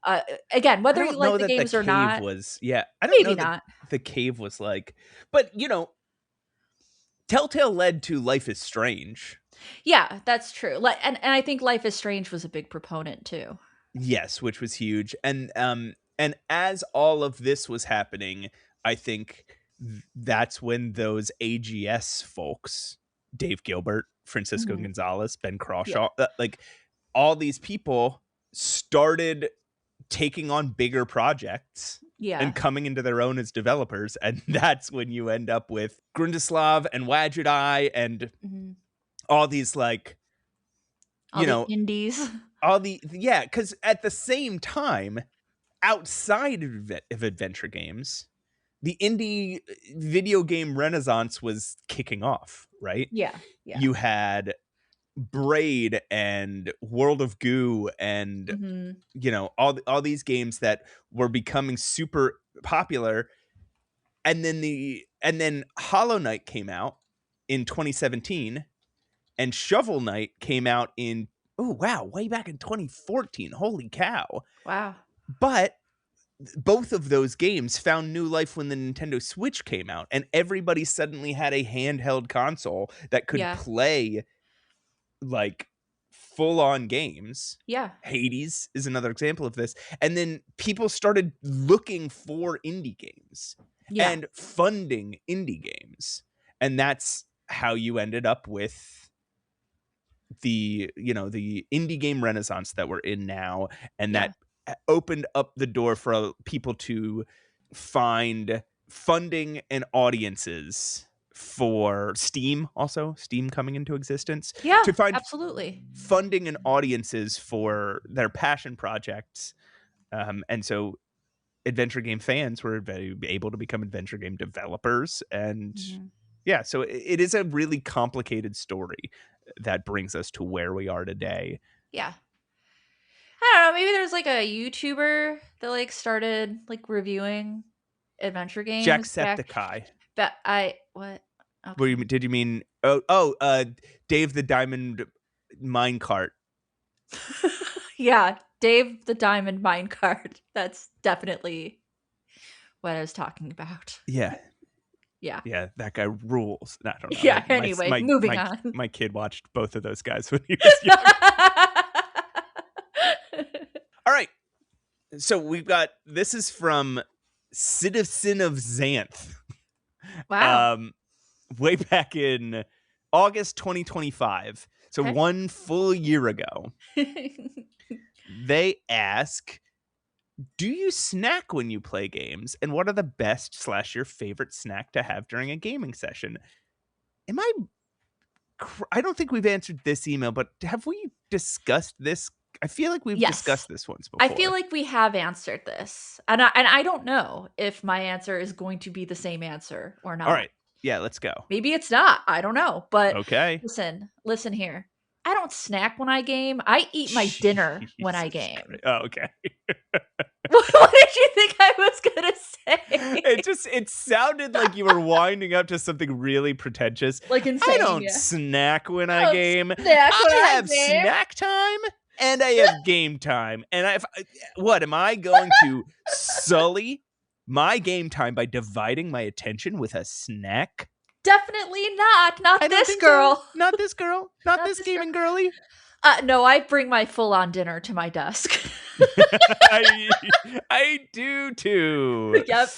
Uh, Again, I whether you don't like know the that the games or cave not, was, yeah, I don't maybe know that not. the cave was like, but Telltale led to Life is Strange. Yeah, that's true. And I think Life is Strange was a big proponent too. Yes, which was huge. And as all of this was happening, I think that's when those AGS folks, Dave Gilbert, Francisco Mhm. Gonzalez, Ben Yeah, Crawshaw, like all these people started taking on bigger projects yeah. and coming into their own as developers. And that's when you end up with Grundislav and Wadjidai and Mhm. all these like, All you the know, indies. yeah, because at the same time, outside of adventure games, the indie video game renaissance was kicking off, right? Yeah, yeah. You had Braid and World of Goo and Mhm. all these games that were becoming super popular, and then Hollow Knight came out in 2017 and Shovel Knight came out in, oh wow, way back in 2014. Holy cow. Wow. But both of those games found new life when the Nintendo Switch came out, and everybody suddenly had a handheld console that could Yeah. play like full on games. Yeah. Hades is another example of this. And then people started looking for indie games Yeah. and funding indie games. And that's how you ended up with the indie game renaissance that we're in now, and Yeah. that opened up the door for people to find funding and audiences for Steam coming into existence, Yeah, to find absolutely. funding and audiences for their passion projects. And so adventure game fans were very able to become adventure game developers. And Mhm. yeah, so it is a really complicated story that brings us to where we are today. Yeah. I don't know, maybe there's like a YouTuber that like started like reviewing adventure games back Jacksepticeye. but I what? Okay. Did you mean Dave the Diamond Minecart? Yeah, Dave the Diamond Minecart. That's definitely what I was talking about. Yeah. Yeah. Yeah, that guy rules. I don't know. Yeah, anyway, moving on. My kid watched both of those guys when he was young. All right. So we've got, this is from Citizen of Xanth. Wow. Way back in August 2025. So Okay. 1 full year ago. They ask, do you snack when you play games? And what are the best / your favorite snack to have during a gaming session? I don't think we've answered this email, but have we discussed this? I feel like we've Yes. discussed this once I before. feel like we have answered this. And I don't know if my answer is going to be the same answer or not. All right. Yeah, let's go. Maybe it's not. I don't know. But Okay. listen here. I don't snack when I game. I eat my dinner when I Jesus game. Christ. Oh, okay. What did you think I was gonna say? It sounded like you were winding up to something really pretentious. Like insane. I don't snack when I don't game. snack when I have game. snack time and I have game time. And what am I going to sully my game time by dividing my attention with a snack? Definitely not. Not this girl. So. Not this girl. Not this gaming girly. No, I bring my full-on dinner to my desk. I do too. Yep.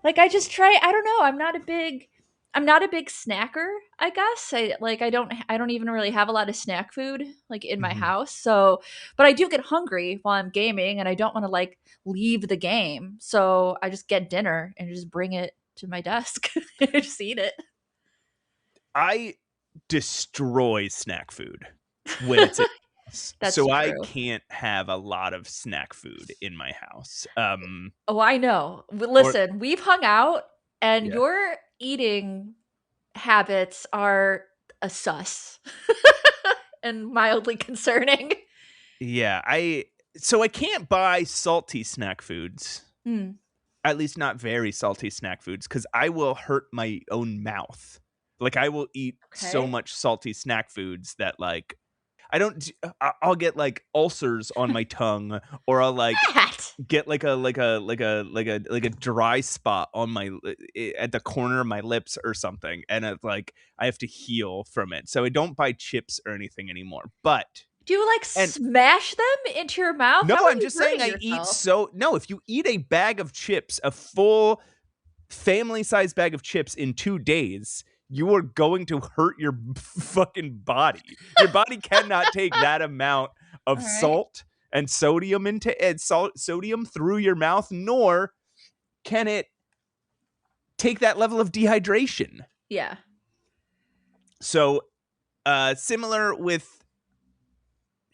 Like I just try. I don't know. I'm not a big snacker. I guess I don't even really have a lot of snack food like in my house. So, but I do get hungry while I'm gaming, and I don't want to like leave the game. So I just get dinner and just bring it to my desk and just eat it. I destroy snack food when it's That's so true. I can't have a lot of snack food in my house. Oh, I know. Listen, we've hung out and your eating habits are a sus and mildly concerning. Yeah, I can't buy salty snack foods. At least not very salty snack foods, because I will hurt my own mouth. Like I will eat so much salty snack foods that like I'll get like ulcers on my tongue, or I'll like get like a dry spot on my at the corner of my lips or something, and it's like I have to heal from it. So I don't buy chips or anything anymore. But do you like smash them into your mouth? No, I'm just saying I eat if you eat a bag of chips, a full family-sized bag of chips in 2 days, you are going to hurt your fucking body. Your body cannot take that amount of salt and sodium sodium through your mouth, nor can it take that level of dehydration. Yeah. So, similar with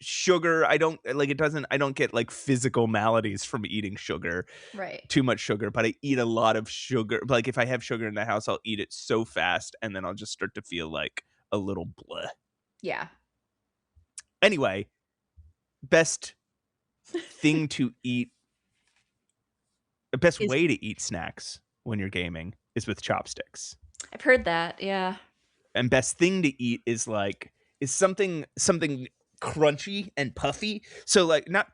sugar, I don't get like physical maladies from eating sugar, too much sugar, but I eat a lot of sugar. Like if I have sugar in the house, I'll eat it so fast and then I'll just start to feel like a little bleh. Yeah. Anyway, best thing to eat, the best way to eat snacks when you're gaming is with chopsticks. I've heard that. Yeah. And best thing to eat is something crunchy and puffy. So like not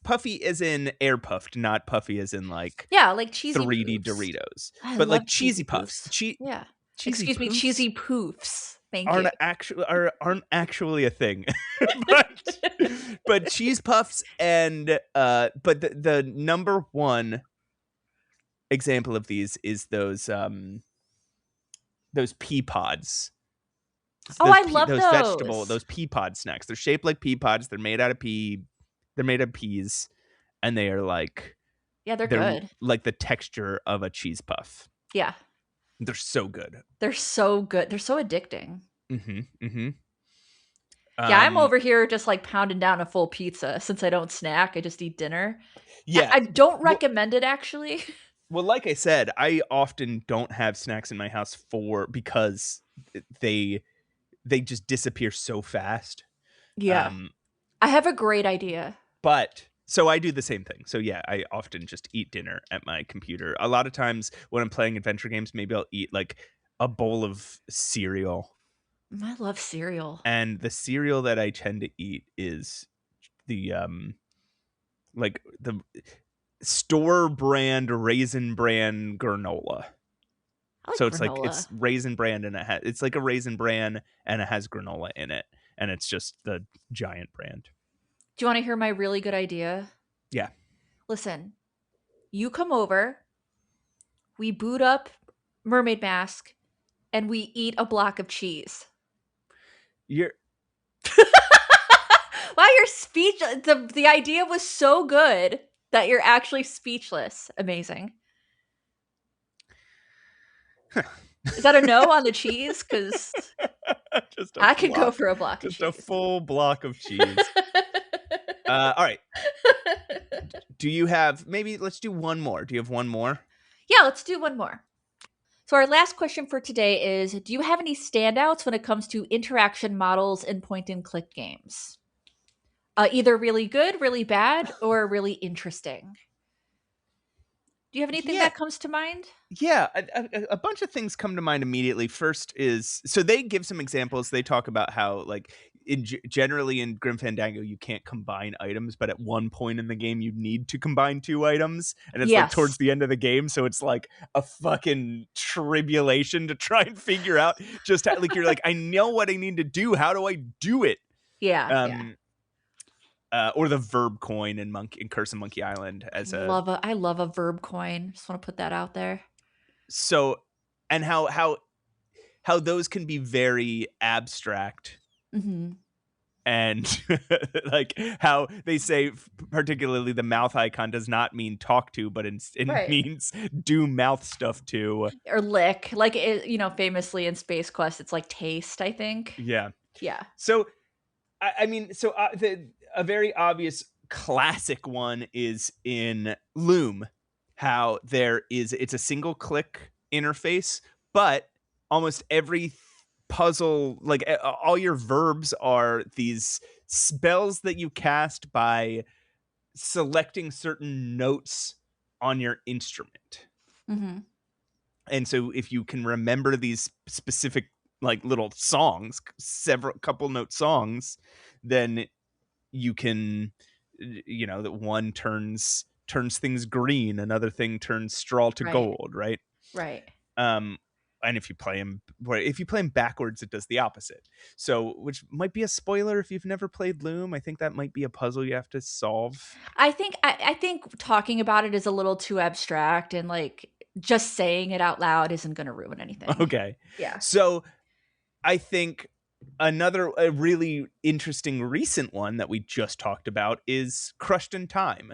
puffy as in air puffed, not puffy as in like like cheesy 3D poofs. Doritos, but like cheesy puffs. Yeah. Cheesy Excuse me, cheesy poofs. Thank aren't you. Aren't actually a thing. but cheese puffs and but the number one example of these is those pea pods. I love those those pea pod snacks. They're shaped like pea pods. They're made out of peas, and they are like they're good. Like the texture of a cheese puff. Yeah, they're so good. They're so good. They're so addicting. Yeah, I'm over here just like pounding down a full pizza since I don't snack. I just eat dinner. Yeah, I don't recommend it actually. Well, like I said, I often don't have snacks in my house because they just disappear so fast. Yeah. I have a great idea. But so I do the same thing. So yeah, I often just eat dinner at my computer. A lot of times when I'm playing adventure games, maybe I'll eat like a bowl of cereal. I love cereal. And the cereal that I tend to eat is like the store brand Raisin Bran granola. I like So it's like granola. it's Raisin Bran and it's like a Raisin Bran and it has granola in it, and it's just the giant brand. Do you want to hear my really good idea? Yeah. Listen, you come over, we boot up Mermaid Mask, and we eat a block of cheese. You're Wow, you're speechless. The idea was so good that you're actually speechless. Amazing. Is that a no on the cheese? Because just a I could go block, for a block of just a cheese. full block of cheese. All right. Do you have, maybe let's do one more. Do you have one more? Yeah, let's do one more. So, our last question for today is, do you have any standouts when it comes to interaction models in point and click games? Either really good, really bad, or really interesting. Do you have anything Yeah. that comes to mind? Yeah, a bunch of things come to mind immediately. First is, so they give some examples. They talk about how, like, generally in Grim Fandango, you can't combine items, but at one point in the game, you need to combine two items, and it's like towards Yes. the end of the game, so it's like a fucking tribulation to try and figure out just how, like, you're like, I know what I need to do. How do I do it? Yeah, yeah. Or the verb coin in Curse of Monkey Island as a I love a verb coin. Just want to put that out there. so, and how those can be very abstract, Mm-hmm. and like how they say particularly the mouth icon does not mean talk to, but it Right. means do mouth stuff to. Or lick. Like, famously in Space Quest, it's like taste, I think. Yeah. Yeah. So I mean, so a very obvious classic one is in Loom, how it's a single click interface, but almost every puzzle, like all your verbs are these spells that you cast by selecting certain notes on your instrument. Mm-hmm. And so if you can remember these specific, like, little songs, several couple note songs, then you can, that one turns things green, another thing turns straw to Right. gold, right? Right. um and if you play them backwards, it does the opposite. So, which might be a spoiler if you've never played Loom. I think that might be a puzzle you have to solve. I think talking about it is a little too abstract, and like just saying it out loud isn't going to ruin anything. Okay. Yeah. So I think a really interesting recent one that we just talked about is Crushed in Time.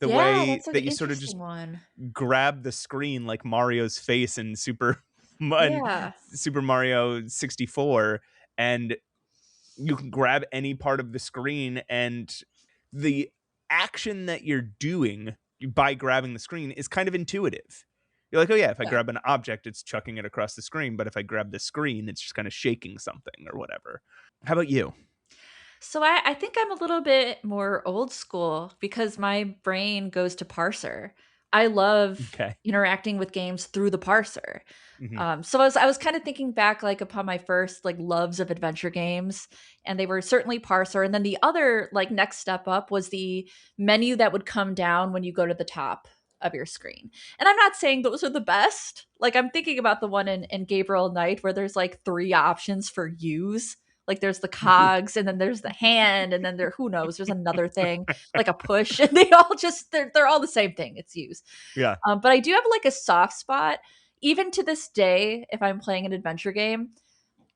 The Yeah, way that's an that you sort of just interesting one. grab the screen like Mario's face in Yeah. Super Mario 64, and you can grab any part of the screen, and the action that you're doing by grabbing the screen is kind of intuitive. You're like, oh yeah, if I Yeah. grab an object, it's chucking it across the screen, but if I grab the screen, it's just kind of shaking something or whatever. How about you? So I think I'm a little bit more old school because my brain goes to parser. I love Okay. interacting with games through the parser. Mm-hmm. So I was kind of thinking back like upon my first like loves of adventure games, and they were certainly parser. And then the other like next step up was the menu that would come down when you go to the top of your screen. And I'm not saying those are the best. Like I'm thinking about the one in Gabriel Knight where there's like three options for use. Like there's the cogs, and then there's the hand, and then who knows, there's another thing like a push, and they all just they're all the same thing. It's use. Yeah. But I do have like a soft spot, even to this day. If I'm playing an adventure game,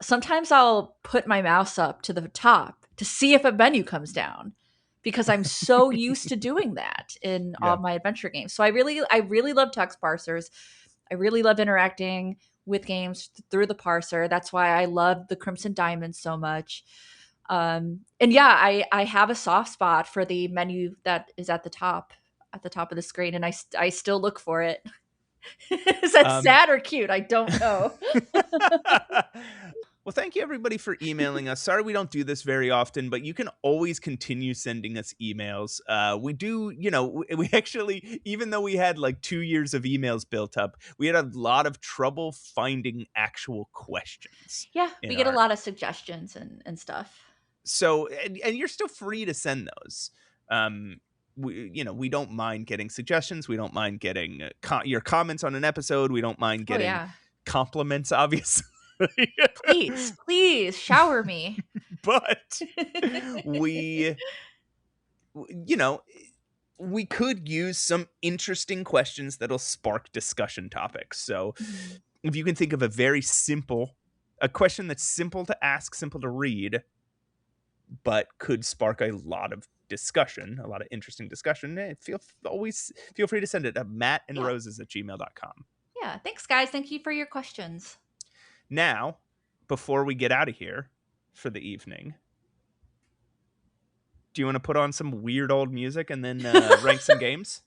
sometimes I'll put my mouse up to the top to see if a menu comes down because I'm so used to doing that in all Yeah. of my adventure games. So I really love text parsers. I really love interacting with games through the parser. That's why I love the Crimson Diamond so much. And yeah, I have a soft spot for the menu that is at the top of the screen, and I still look for it. Is that Um, sad or cute? I don't know. well, thank you everybody for emailing us. Sorry we don't do this very often, but you can always continue sending us emails. We do, we actually, even though we had like 2 years of emails built up, we had a lot of trouble finding actual questions Yeah, we in get a our lot of suggestions and stuff. So, and you're still free to send those. We don't mind getting suggestions. We don't mind getting your comments on an episode. We don't mind Oh getting yeah. compliments, obviously. Please shower me. But we, you know, we could use some interesting questions that'll spark discussion topics. So if you can think of a question that's simple to ask, simple to read, but could spark a lot of discussion, a lot of interesting discussion, always feel free to send it to mattandroses@gmail.com. Yeah. Thanks, guys. Thank you for your questions. Now, before we get out of here for the evening, do you want to put on some weird old music and then rank some games?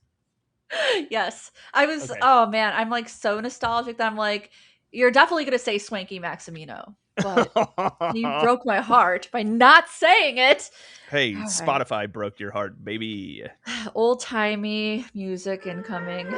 Yes. I was, Okay. oh man, I'm like so nostalgic that I'm like, you're definitely going to say Swanky Maximino, but you broke my heart by not saying it. Hey, All right. Spotify broke your heart, baby. Old timey music incoming.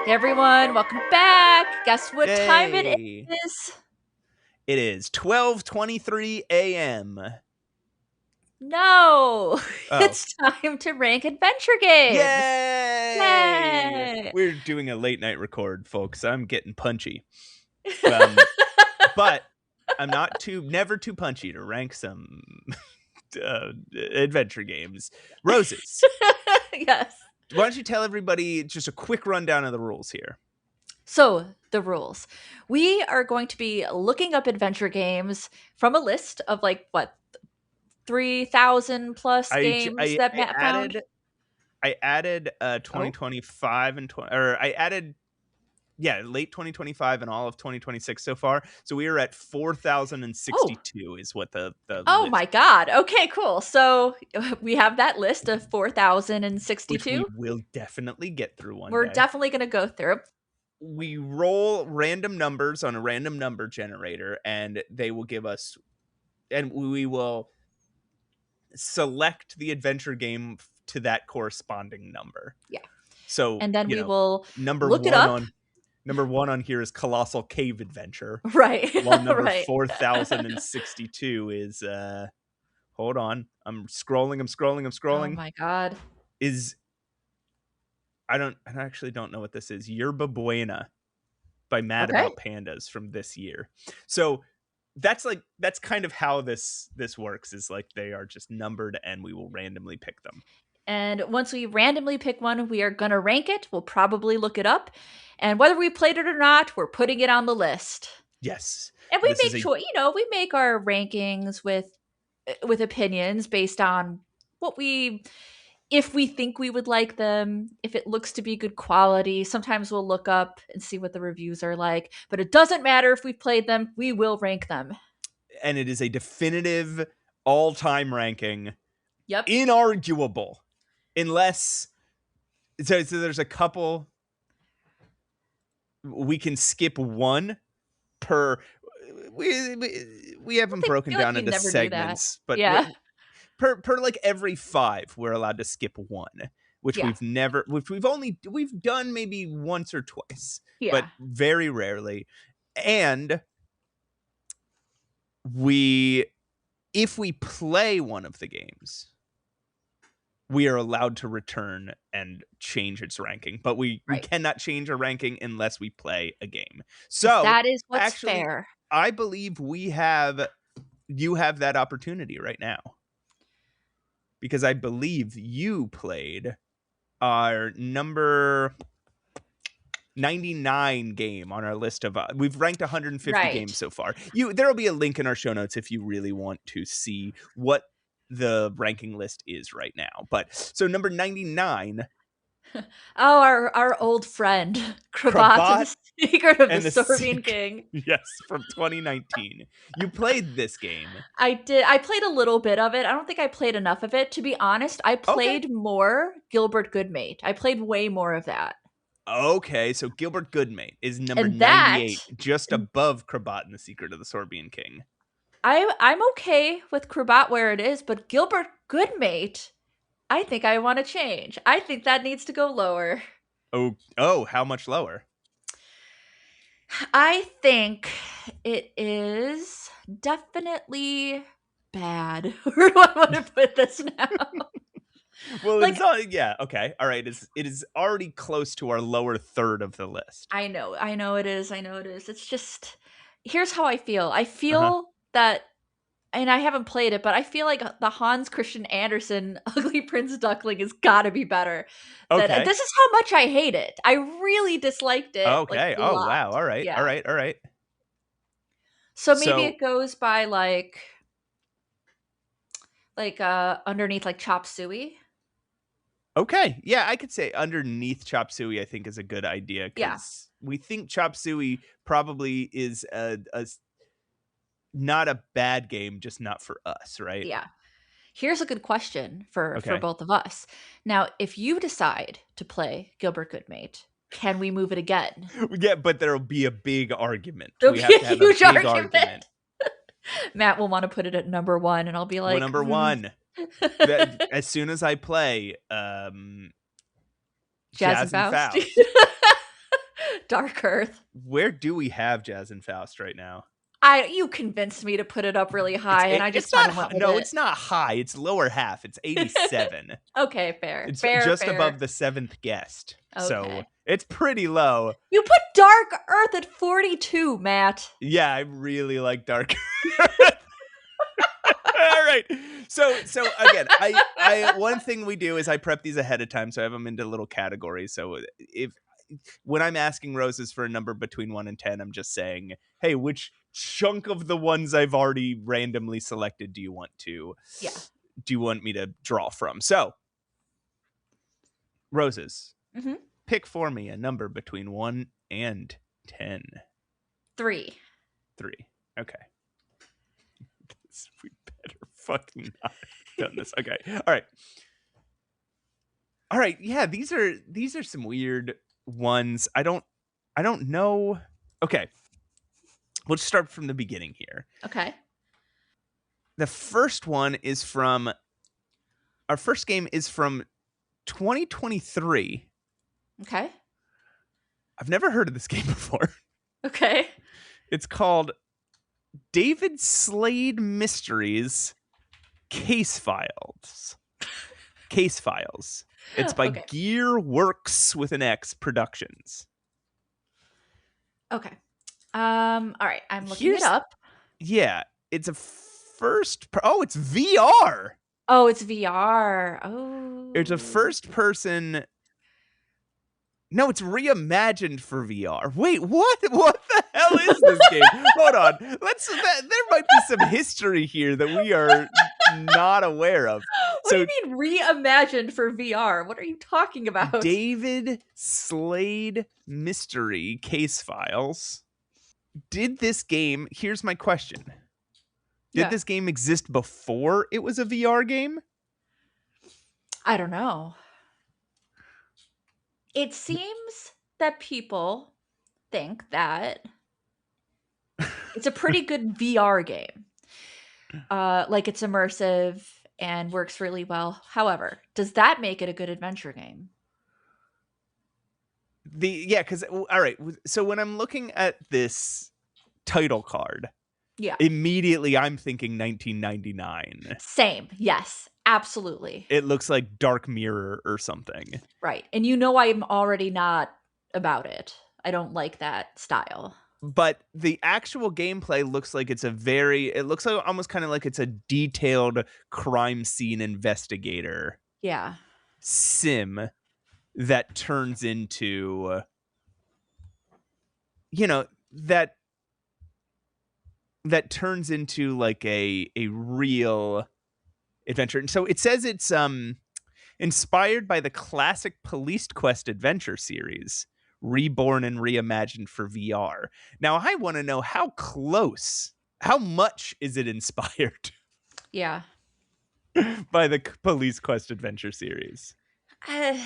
Hey everyone, welcome back. Guess what time it is? It is 12:23 a.m. No, it's time to rank adventure games. Yay! We're doing a late night record, folks. I'm getting punchy. But I'm never too punchy to rank some adventure games. Roses. Yes. Why don't you tell everybody just a quick rundown of the rules here? So, the rules. We are going to be looking up adventure games from a list of 3,000 plus games that Matt found. I added 2025 and I added late 2025 and all of 2026 so far. So we are at 4,062 is what the list. My god. Okay, cool. So we have that list of 4,062. Which we will definitely get through one day. We're definitely going to go through. We roll random numbers on a random number generator, and they will give us, and we will select the adventure game to that corresponding number. Yeah. So, and then we will look it up. Number one on here is Colossal Cave Adventure. Right. While number 4,062 is, hold on. I'm scrolling. Oh my god. I actually don't know what this is. Yerba Buena by Mad About Pandas from this year. So that's kind of how this works, is like they are just numbered and we will randomly pick them. And once we randomly pick one, we are going to rank it. We'll probably look it up. And whether we played it or not, we're putting it on the list. Yes. And we we make our rankings with opinions based on if we think we would like them, if it looks to be good quality. Sometimes we'll look up and see what the reviews are like, but it doesn't matter if we've played them, we will rank them. And it is a definitive all-time ranking. Yep. Inarguable. Unless, so there's a couple, we can skip one per, we haven't broken down into segments, but yeah. Per every 5, we're allowed to skip one, which we've done maybe once or twice, but very rarely. And if we play one of the games, we are allowed to return and change its ranking, but we cannot change a ranking unless we play a game. So that is what's fair. I believe you have that opportunity right now, because I believe you played our number 99 game on our list of we've ranked 150 games so far. There'll be a link in our show notes if you really want to see what the ranking list is right now. But so number 99. Oh, our old friend Krabat Secret of the And the Sorbian King. Yes, from 2019. You played this game. I did. I played a little bit of it. I don't think I played enough of it. To be honest, I Okay. played more Gilbert Goodmate. I played way more of that. Okay, so Gilbert Goodmate is number And that 98, just above Krabat and the Secret of the Sorbian King. I'm okay with Krabat where it is, but Gilbert Goodmate, I think I want to change. I think that needs to go lower. Oh, how much lower? I think it is definitely bad. Where do I want to put this now? Well, Like, yeah, okay. All right, it is already close to our lower third of the list. I know it is. I know it is. It's just, here's how I feel. I Uh-huh. feel that, and I haven't played it, but I feel like the Hans Christian Andersen Ugly Prince Duckling has got to be better. That Okay. this is how much I hate it. I really disliked it, like, Okay. a Oh, lot. wow. All right. All Yeah. right. All right. So maybe So, it goes by like underneath like Chop Suey. okay. Yeah, I could say underneath Chop Suey, I think is a good idea Yeah. because we think Chop Suey probably is not a bad game, just not for us, right? Yeah. Here's a good question for Okay. both of us. Now, if you decide to play Gilbert Goodmate, can we move it again? Yeah, but there'll be a big argument. There'll We be have a to have a huge big argument. Matt will want to put it at number 1, and I'll be Well, like, number one, as soon as I play, Jazz Jazz and and Faust. Faust. Dark Earth. Where do we have Jazz and Faust right now? You convinced me to put it up really high, and I just It's kind not of went with no, it. it's not high. It's lower half. It's 87. Okay, fair. It's fair, just fair. above the seventh guest. So Okay. it's pretty low. You put Dark Earth at 42, Matt. Yeah, I really like Dark. All right. So again, I one thing we do is I prep these ahead of time, so I have them into little categories. So if when I'm asking Roses for a number between 1 and 10, I'm just saying, hey, which chunk of the ones I've already randomly selected do you want me to draw from? So, Roses, pick for me a number between 1 and 10. 3. 3. Okay. We better fucking not have done this. Okay. All right. Yeah, these are some weird ones. I don't know. Okay. We'll just start from the beginning here. Okay. The first one is from our first game is from 2023. Okay. I've never heard of this game before. Okay. It's called David Slade Mysteries Case Files. Case Files. It's by Gearworks with an X Productions. Okay. All right. I'm looking it up. Yeah. It's a it's VR. Oh, it's VR. Oh. It's a first person. No, it's reimagined for VR. Wait, what? What the hell is this game? Hold on. There might be some history here that we are not aware of. What do you mean reimagined for VR? What are you talking about? David Slade Mystery Case Files. Did this game, here's my question. Did this game exist before it was a VR game? I don't know. It seems that people think that it's a pretty good VR game. Like, it's immersive and works really well. However, does that make it a good adventure game? Because all right. So when I'm looking at this title card, immediately I'm thinking 1999. Same. Yes, absolutely. It looks like Dark Mirror or something. Right. And you know I'm already not about it. I don't like that style. But the actual gameplay looks like it looks like almost kind of like it's a detailed crime scene investigator. Yeah. Sim that turns into, that turns into like a real adventure. And so it says it's inspired by the classic Police Quest adventure series, reborn and reimagined for VR. Now, I want to know how much is it inspired Yeah. by the Police Quest adventure series? I'm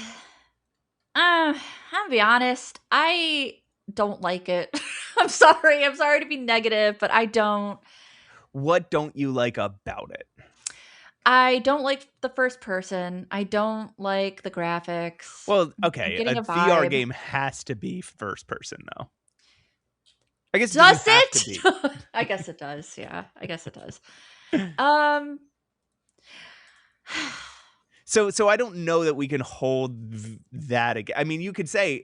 gonna be honest. I don't like it. I'm sorry. I'm sorry to be negative, but I don't. What don't you like about it? I don't like the first person. I don't like the graphics. Well, I'm okay, a getting a VR vibe. game has to be first person, though. I guess it doesn't Does have to it? be. I guess it does. Yeah, I guess it does. Um. So I don't know that we can hold that again. I mean, you could say,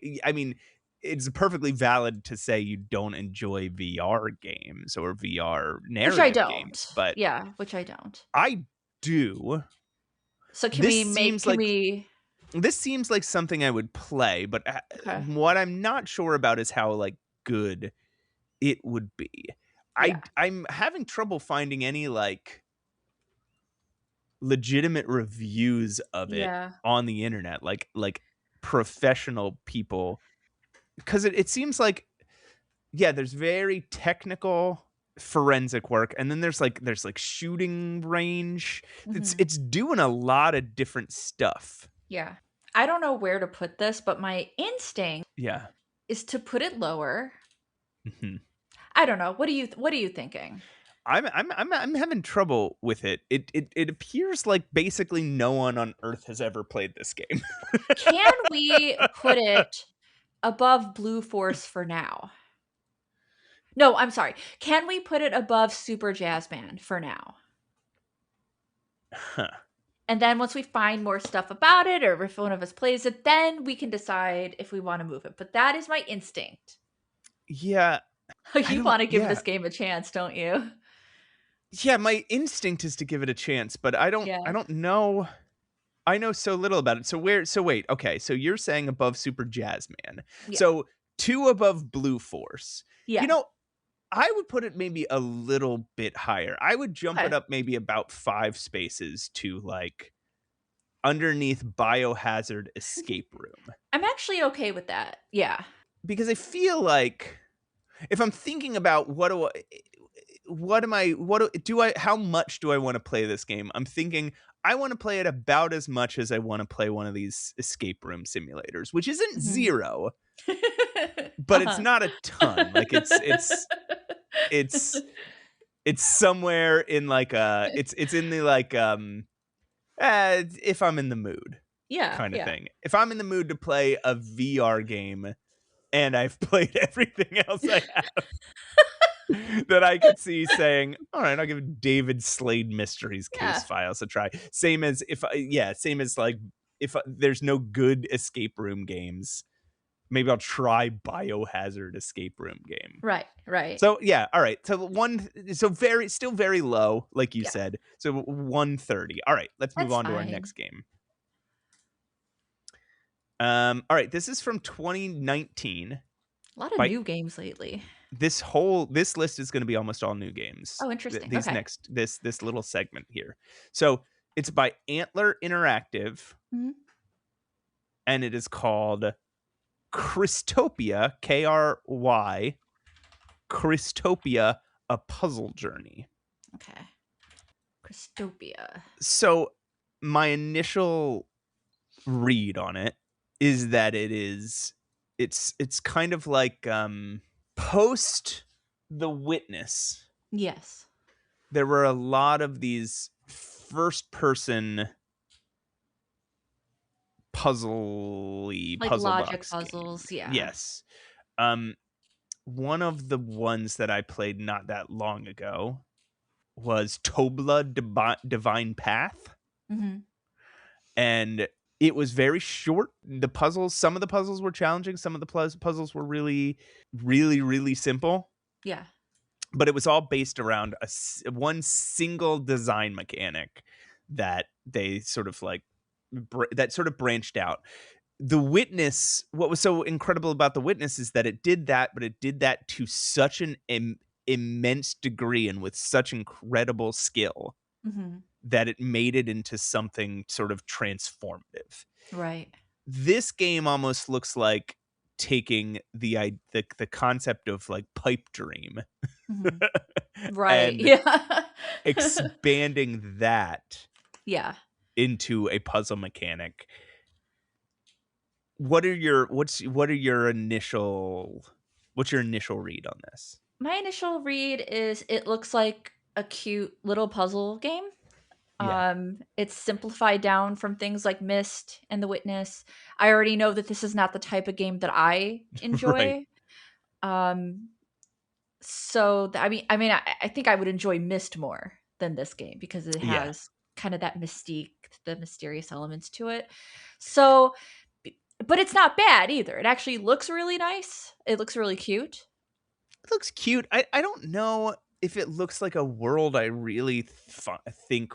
it's perfectly valid to say you don't enjoy VR games or VR Which I narrative games, don't. but Yeah, which I don't. I do. So can This we make? seems Can like we? this seems like something I would play, but Okay. what I'm not sure about is how like good it would be. Yeah. I'm having trouble finding any like legitimate reviews of it Yeah. on the internet, like professional people, because it seems like, yeah, there's very technical forensic work, and then there's like shooting range. Mhm. It's doing a lot of different stuff. Yeah. I don't know where to put this, but my instinct Yeah. is to put it lower. Mhm. I don't know. What are you thinking? I'm having trouble with it. It appears like basically no one on Earth has ever played this game. Can we put it above Blue Force for now? No, I'm sorry. Can we put it above Super Jazz Band for now? Huh. And then once we find more stuff about it, or if one of us plays it, then we can decide if we want to move it. But that is my instinct. Yeah, I You don't. want to give Yeah, this game a chance, don't you? yeah. My instinct is to give it a chance, but I don't. Yeah. I don't know. I know so little about it. So where? So wait. Okay. So you're saying above Super Jazzman. Yeah. So 2 above Blue Force. You Yeah. know, I would put it maybe a little bit higher. I would jump it Okay. up maybe about 5 spaces to like underneath Biohazard Escape Room, I'm actually okay with that. Yeah. because I feel like if I'm thinking about how much do I want to play this game? I'm thinking I want to play it about as much as I want to play one of these escape room simulators, which isn't Mhm. 0, but it's Uh-huh. not a ton. Like it's somewhere in like it's in the like if I'm in the mood Yeah, kind of yeah. thing. If I'm in the mood to play a VR game and I've played everything else I have, that I could see saying, all right, I'll give David Slade Mysteries Case Yeah. Files a try. Same as same as like if there's no good escape room games, maybe I'll try Biohazard Escape Room game. Right, right. So yeah, all right. So still very low, like you Yeah. said. So 130. All right, let's move That's on to our fine. next game. All right, this is from 2019. A lot of By new games lately. this list is going to be almost all new games. Oh, interesting. These Okay. this little segment here. So it's by Antler Interactive, Mhm. and it is called Krystopia, KRY, Krystopia, a puzzle journey. Okay. Krystopia. So my initial read on it is that it's kind of like post The Witness. Yes. There were a lot of these first person puzzle Logic box puzzles, games. yeah. Yes. One of the ones that I played not that long ago was Tobla Divine Path. Mhm. And it was very short. Some of the puzzles were challenging. Some of the puzzles were really, really, really simple. Yeah. But it was all based around one single design mechanic that they sort of like that sort of branched out. The Witness, what was so incredible about The Witness is that it did that, but it did that to such an immense degree and with such incredible skill Mhm. that it made it into something sort of transformative. Right. This game almost looks like taking the concept of like pipe dream Right. and Yeah. expanding that Yeah. into a puzzle mechanic. What's your initial read on this? My initial read is it looks like a cute little puzzle game. Yeah. It's simplified down from things like Myst and The Witness. I already know that this is not the type of game that I Right. enjoy. Um, so I think I would enjoy Myst more than this game because it Yeah. has kind of that mystique, the mysterious elements to it. So, but it's not bad either. It actually looks really nice. It looks really cute. It looks cute. I don't know if it looks like a world I really think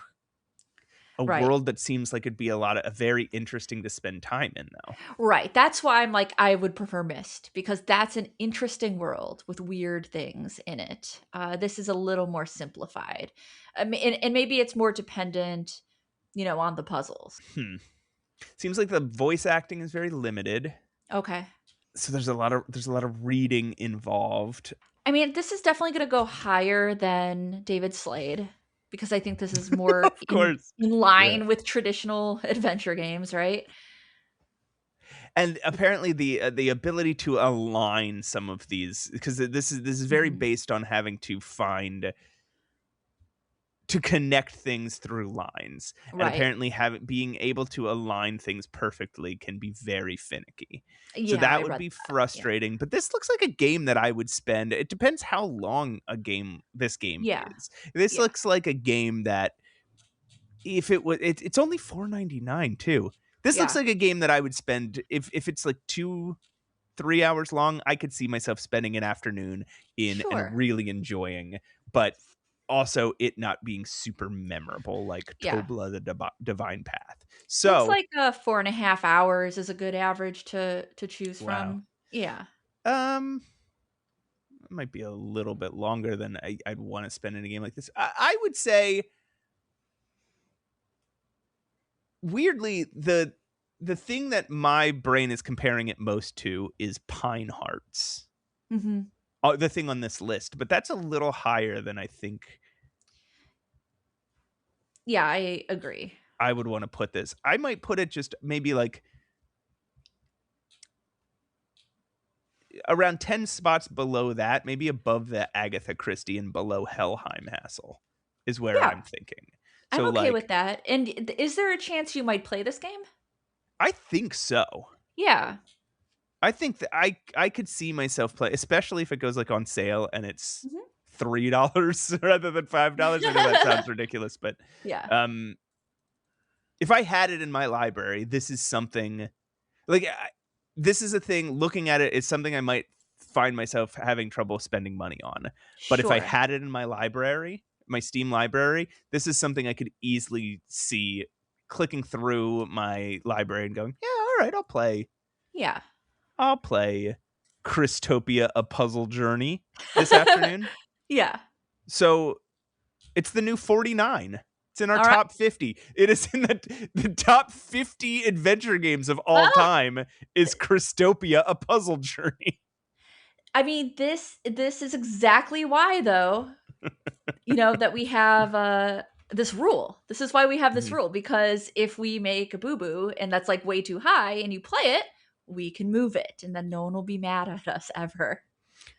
a Right. world that seems like it'd be a very interesting to spend time in, though. Right. That's why I'm like, I would prefer Myst because that's an interesting world with weird things in it. This is a little more simplified. And maybe it's more dependent, on the puzzles. Seems like the voice acting is very limited. Okay. So there's a lot of reading involved. I mean, this is definitely going to go higher than David Slade because I think this is more Of course. in Yeah. line with traditional adventure games, right? And apparently the ability to align some of these, because this is very based on having to connect things through lines, and Right. apparently being able to align things perfectly can be very finicky. So Yeah, that I would read be that. Yeah. frustrating. But this looks like a game that I would spend. It depends how long this game Yeah. is. This Yeah. looks like a game that if it was, it's only $4.99 too. This looks Yeah. like a game that I would spend if it's like 2-3 hours long. I could see myself spending an afternoon in and Sure. really enjoying, but also it not being super memorable like Yeah. Tobla the Divine Path. Looks So like 4.5 hours is a good average to choose wow, from. Yeah. it might be a little bit longer than I'd want to spend in a game like this. I would say, weirdly, the thing that my brain is comparing it most to is Pine Hearts. Mm-hmm. The thing on this list, but that's a little higher than I think Yeah, I agree. I would want to put this. I might put it just maybe like around 10 spots below that, maybe above the Agatha Christie and below Helheim Hassel is where Yeah, I'm thinking. I'm So okay like, with that. And is there a chance you might play this game? I think so. Yeah. I think that I could see myself play, especially if it goes like on sale and it's Mhm. $3 rather than $5. I know that sounds ridiculous, but Yeah. if I had it in my library, this is something like this is a thing. Looking at it is something I might find myself having trouble spending money on. But if I Sure. had it in my library, my Steam library, this is something I could easily see clicking through my library and going, yeah, all right, Yeah. I'll play Krystopia: A Puzzle Journey this afternoon. Yeah. So it's the new 49. It's in our All right. top 50. It is in the top 50 adventure games of all Well, time is Krystopia: A Puzzle Journey. I mean, this is exactly why though, that we have this rule. This is why we have this Mhm. rule because if we make a boo-boo and that's like way too high and you play it, we can move it and then no one will be mad at us ever.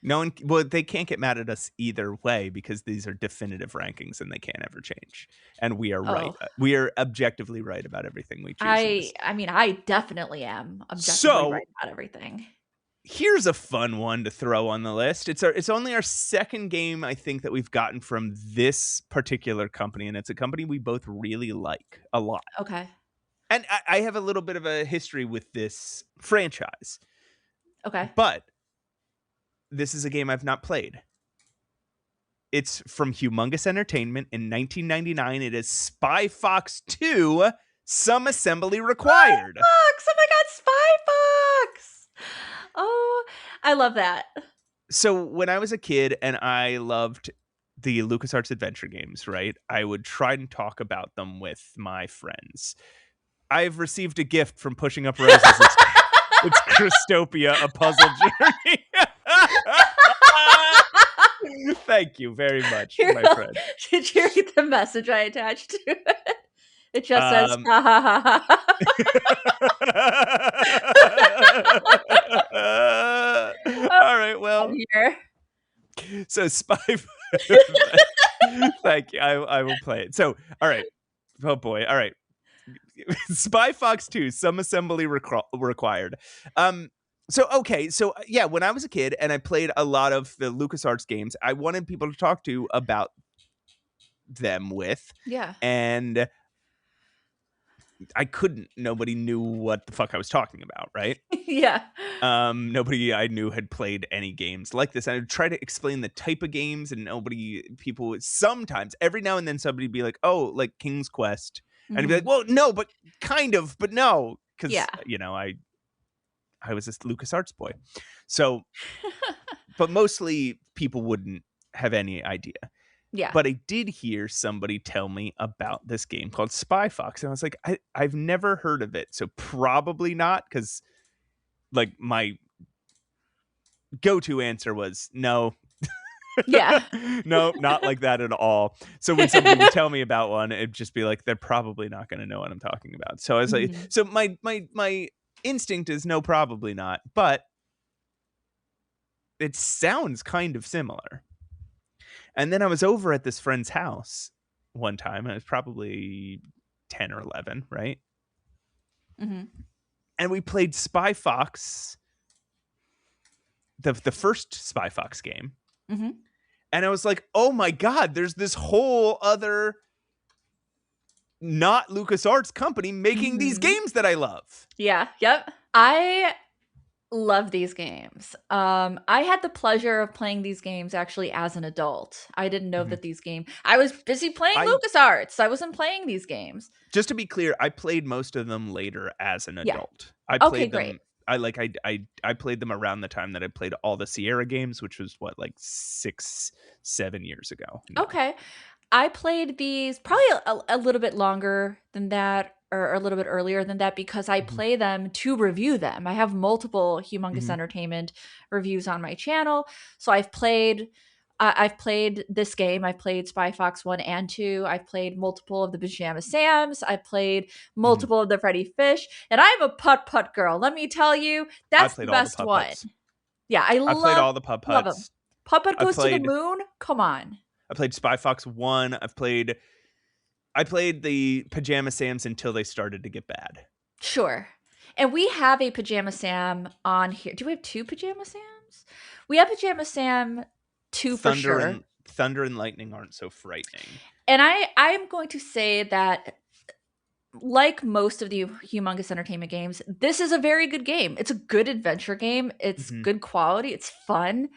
No one, well, they can't get mad at us either way because these are definitive rankings and they can't ever change. And we are right. Oh, We are objectively right about everything we choose in this. I mean, I definitely am objectively So right about everything. here's a fun one to throw on the list. It's only our second game I think that we've gotten from this particular company, and it's a company we both really like a lot. Okay. And I have a little bit of a history with this franchise, Okay. but this is a game I've not played. It's from Humongous Entertainment in 1999. It is Spy Fox 2, Some Assembly Required. Spy Fox! Oh my god, Spy Fox! Oh, I love that. So when I was a kid and I loved the LucasArts adventure games, right? I would try and talk about them with my friends. I've received a gift from Pushing Up Roses. It's Krystopia, a puzzle journey. Thank you very much, my friend. Did you read the message I attached to it? It just says, ha ha ha ha. All right, well. Here. So Spy. Thank you. I will play it. So, all right. Oh boy. All right. Spy Fox 2, some assembly required. So okay, so yeah, when I was a kid and I played a lot of the LucasArts games, I wanted people to talk to about them with. Yeah. And I couldn't. Nobody knew what the fuck I was talking about, right? Yeah. Nobody I knew had played any games like this. I would try to explain the type of games, and people would sometimes, every now and then, somebody would be like, "Oh, like King's Quest," and I'd be like, "Well, no, but kind of, but no," because I was this LucasArts boy. So, but mostly people wouldn't have any idea. Yeah. But I did hear somebody tell me about this game called Spy Fox. And I was like, I've never heard of it. So probably not, because like my go-to answer was no. Yeah. No, not like that at all. So when somebody would tell me about one, it'd just be like, they're probably not going to know what I'm talking about. So I was like, so my instinct is no, probably not. But it sounds kind of similar. And then I was over at this friend's house one time, and it was probably 10 or 11, right? Mm-hmm. And we played Spy Fox, the first Spy Fox game. Mm-hmm. And I was like, oh my God, there's this whole other not LucasArts company making these games that I love. Yeah. Yep. I love these games. I had the pleasure of playing these games actually as an adult. I didn't know that these games. I was busy playing LucasArts. I wasn't playing these games. Just to be clear, I played most of them later as an adult. I played them. Great. I played them around the time that I played all the Sierra games, which was what, like 6-7 years ago. Now. Okay. I played these probably a little bit longer than that, or a little bit earlier than that, because I play them to review them. I have multiple Humongous Entertainment reviews on my channel. So I've played this game. I've played Spy Fox 1 and 2. I've played multiple of the Pajama Sams. I played multiple of the Freddy Fish. And I'm a putt-putt girl. Let me tell you, that's the best one. Yeah, I played all the putt-putts. Putt-putt goes to the moon? Come on. I played Spy Fox 1. I played the Pajama Sams until they started to get bad. Sure. And we have a Pajama Sam on here. Do we have 2 Pajama Sams? We have Pajama Sam 2 for sure. Thunder and lightning aren't so frightening. And I'm going to say that, like most of the Humongous Entertainment games, this is a very good game. It's a good adventure game. It's good quality. It's fun.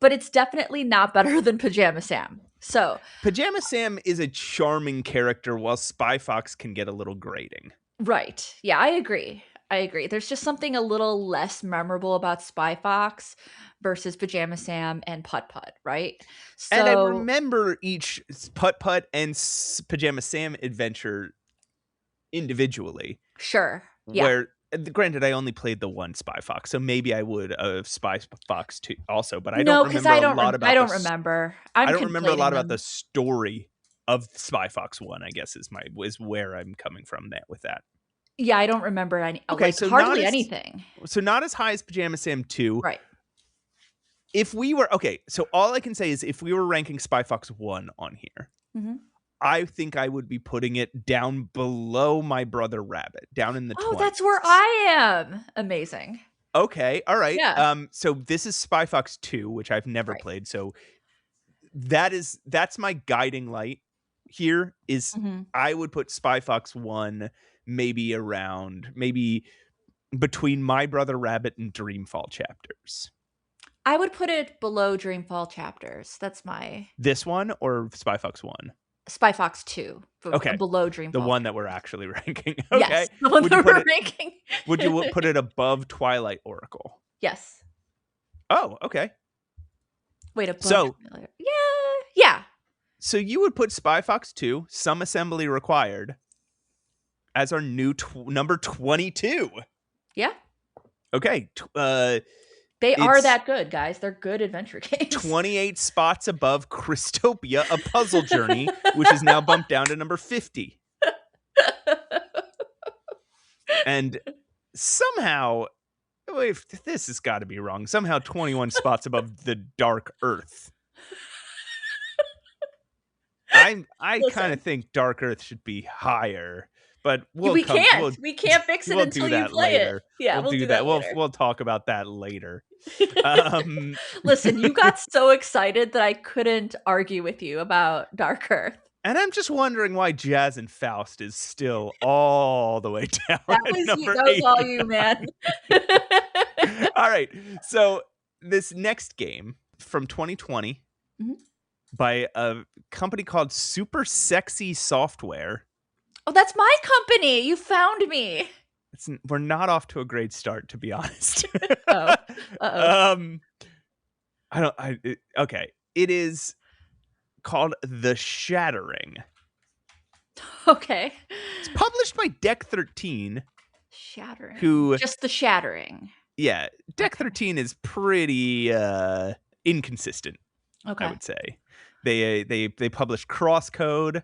But it's definitely not better than Pajama Sam. So Pajama Sam is a charming character, while Spy Fox can get a little grating. Right. Yeah, I agree. There's just something a little less memorable about Spy Fox versus Pajama Sam and Putt Putt, right? So, and I remember each Putt Putt and Pajama Sam adventure individually. Sure. Yeah. Where, granted, I only played the one Spy Fox, so maybe I would have Spy Fox 2 also, but I don't remember a lot about. I don't remember. I don't remember a lot about the story of Spy Fox 1. I guess is where I'm coming from with that. Yeah, I don't remember any. Okay, like, so hardly anything. So not as high as Pajama Sam 2. Right. If we were so all I can say is if we were ranking Spy Fox 1 on here. I think I would be putting it down below My Brother Rabbit, down in the 20s. Oh, that's where I am. Amazing. Okay, all right. Yeah. So this is Spy Fox 2, which I've never played. So that's my guiding light here is I would put Spy Fox 1 maybe between My Brother Rabbit and Dreamfall Chapters. I would put it below Dreamfall Chapters. That's my... This one or Spy Fox 1? Spy Fox 2. Okay. Below Dreamfall. The one that we're actually ranking. Okay. Yes, the one that we're ranking. Would you put it above Twilight Oracle? Yes. Oh, okay. Wait, above Twilight. Yeah. So you would put Spy Fox 2, Some Assembly Required, as our new number 22. Yeah. Okay. They are It's that good, guys. They're good adventure games. 28 spots above Krystopia, a puzzle journey, which is now bumped down to number 50. And somehow, wait, this has got to be wrong. Somehow 21 spots above the Dark Earth. I kind of think Dark Earth should be higher, but we can't fix it we'll until do you that play it. later. Yeah, We'll we'll do do that. that later. We'll talk about that later. Listen, you got so excited that I couldn't argue with you about Dark Earth. And I'm just wondering why Jazz and Faust is still all the way down That at was number that was all 89. you, man. All right. So this next game from 2020 by a company called Super Sexy Software. Oh, that's my company. You found me. We're not off to a great start, to be honest. Oh. Uh-oh. Okay. It is called The Shattering. Okay. It's published by Deck 13. Shattering. Just the Shattering. Yeah. Deck 13 is pretty inconsistent, okay. I would say. They published Crosscode,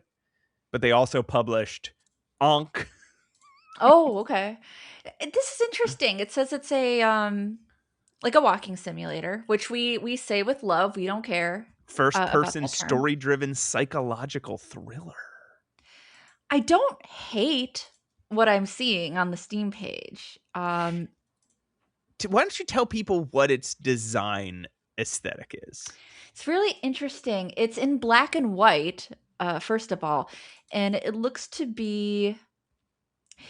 but they also published Onk. Oh, okay. This is interesting. It says it's a like a walking simulator, which we say with love. We don't care. First-person, story-driven psychological thriller. I don't hate what I'm seeing on the Steam page. Why don't you tell people what its design aesthetic is? It's really interesting. It's in black and white, first of all, and it looks to be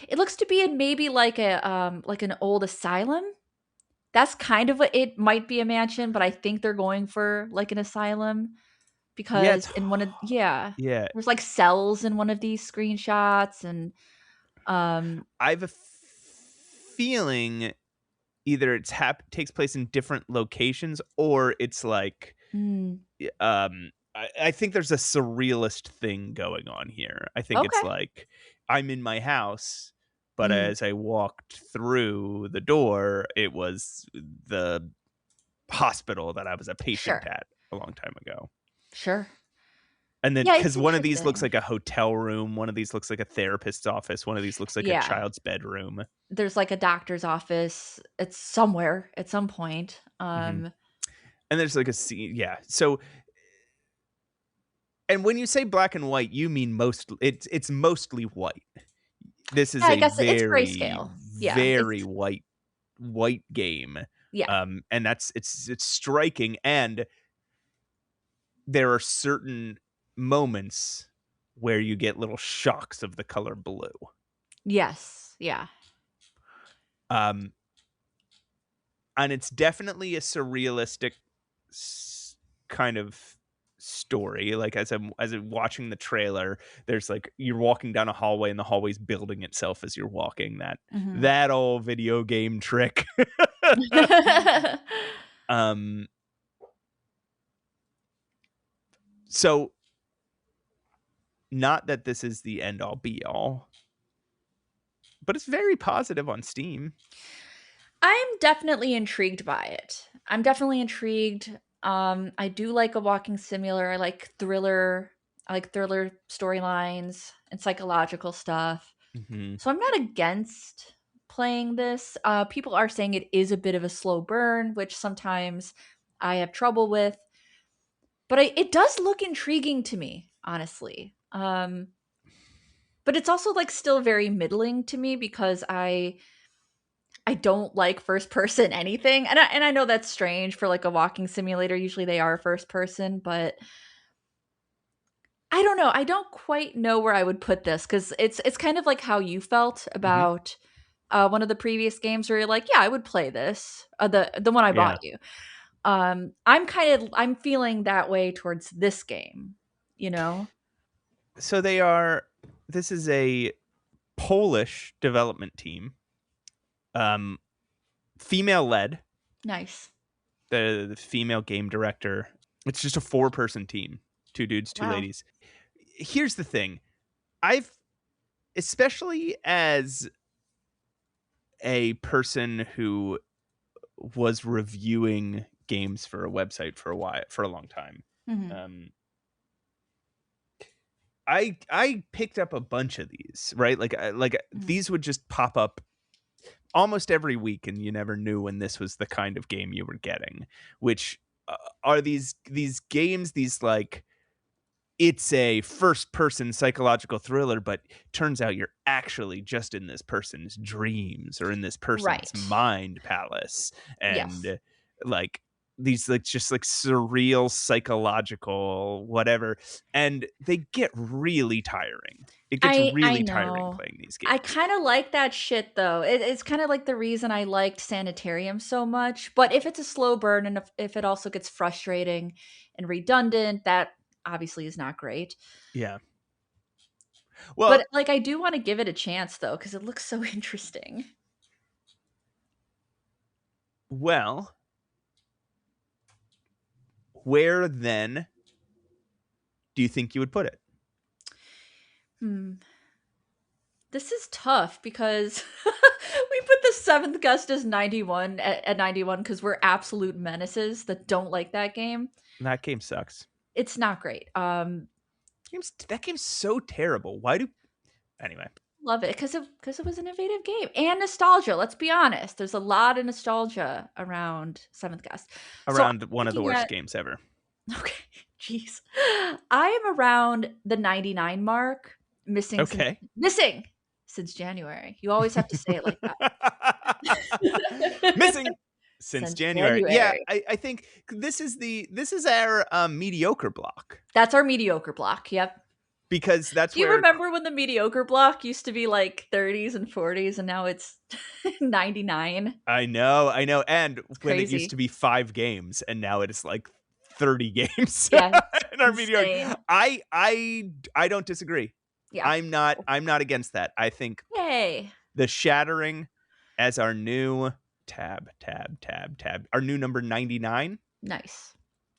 in maybe like an old asylum. That's kind of it might be a mansion, but I think they're going for like an asylum because in one of there's like cells in one of these screenshots, and I have a feeling either it's takes place in different locations or it's like I think there's a surrealist thing going on here. I think it's like I'm in my house, but as I walked through the door, it was the hospital that I was a patient at a long time ago. Sure. And then because one of these looks like a hotel room, one of these looks like a therapist's office, one of these looks like a child's bedroom. There's like a doctor's office. It's somewhere at some point. And there's like a scene. Yeah. So, and when you say black and white, you mean it's mostly white. This is I guess it's grayscale. Very white game. Yeah. And it's striking. And there are certain moments where you get little shocks of the color blue. Yes. Yeah. And it's definitely a surrealistic kind of story. Like as I'm watching the trailer, there's like you're walking down a hallway and the hallway's building itself as you're walking. That old video game trick. So not that this is the end all be all, but it's very positive on Steam. I'm definitely intrigued by it. I'm definitely intrigued. I do like a walking simulator. I like thriller storylines and psychological stuff. So I'm not against playing this. People are saying it is a bit of a slow burn, which sometimes I have trouble with. But it does look intriguing to me, honestly. But it's also like still very middling to me because I don't like first person anything. And I know that's strange for like a walking simulator. Usually they are first person, but I don't know. I don't quite know where I would put this because it's kind of like how you felt about one of the previous games where you're like, yeah, I would play this. The one I bought you. I'm feeling that way towards this game, you know? So this is a Polish development team. Female led. Nice. The female game director. It's just a 4-person team. 2 dudes, 2 ladies. Here's the thing. Especially as a person who was reviewing games for a website for a long time. Mm-hmm. I picked up a bunch of these, right? These would just pop up almost every week, and you never knew when this was the kind of game you were getting, which are these games, these like, it's a first person psychological thriller, but turns out you're actually just in this person's dreams or in this person's Right. mind palace. Yes. And like these like just like surreal psychological whatever. And they get really tiring. It gets I really tiring know. playing these I games. kind of like that shit though. It's kind of like the reason I liked Sanitarium so much. But if it's a slow burn and if it also gets frustrating and redundant, that obviously is not great. Yeah. Well, But like I do want to give it a chance though cuz it looks so interesting. well, where then do you think you would put it? Hmm. This is tough because we put the seventh gust as 91 at 91 because we're absolute menaces that don't like that game. That game sucks. It's not great. That game's so terrible. Why do anyway? Love it because it was an innovative game and nostalgia. Let's be honest. There's a lot of nostalgia around Seventh Gust. So I'm Around one of the thinking worst at games ever. okay, jeez. I am around the 99 mark, Okay. missing since January. You always have to say it like that. Missing since Since January. Yeah, January. I think this is our mediocre block, That's our mediocre block. Yep. because that's Do you where remember when the mediocre block used to be like 30s and 40s and now it's 99? I know, and It's when it used crazy. to be 5 games and now it is like 30 games Yeah, in our mediocre. insane. I don't disagree. Yeah. I'm not against that. I think Yay. the Shattering as our new our new number 99. Nice.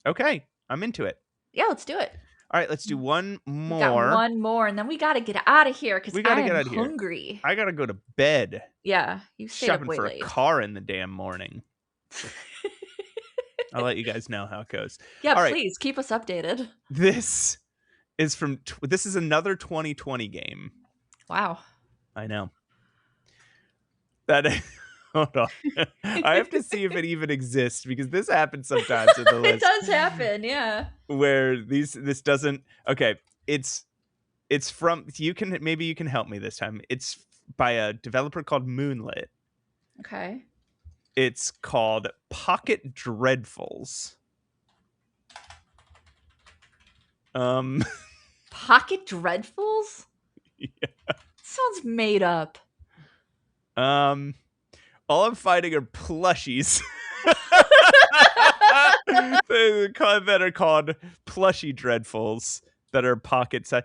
Okay, I'm into it. Yeah, let's do it. All right, let's do one We got more. one more, and then we got to get out of here because We I gotta get am out of here. hungry. I gotta go to bed. Yeah, you stayed up Shopping way for a late. car in the damn morning. I'll let you guys know how it goes. Yeah, All right, please keep us updated. this is another 2020 game. Wow. I know. That hold on. I have to see if it even exists, because this happens sometimes in the It list does happen, yeah. where this doesn't. Okay, it's from, you can help me this time. It's by a developer called Moonlit. Okay. It's called Pocket Dreadfuls. Pocket Dreadfuls? Yeah. Sounds made up. All I'm finding are plushies. That are called plushie dreadfuls that are pocket size.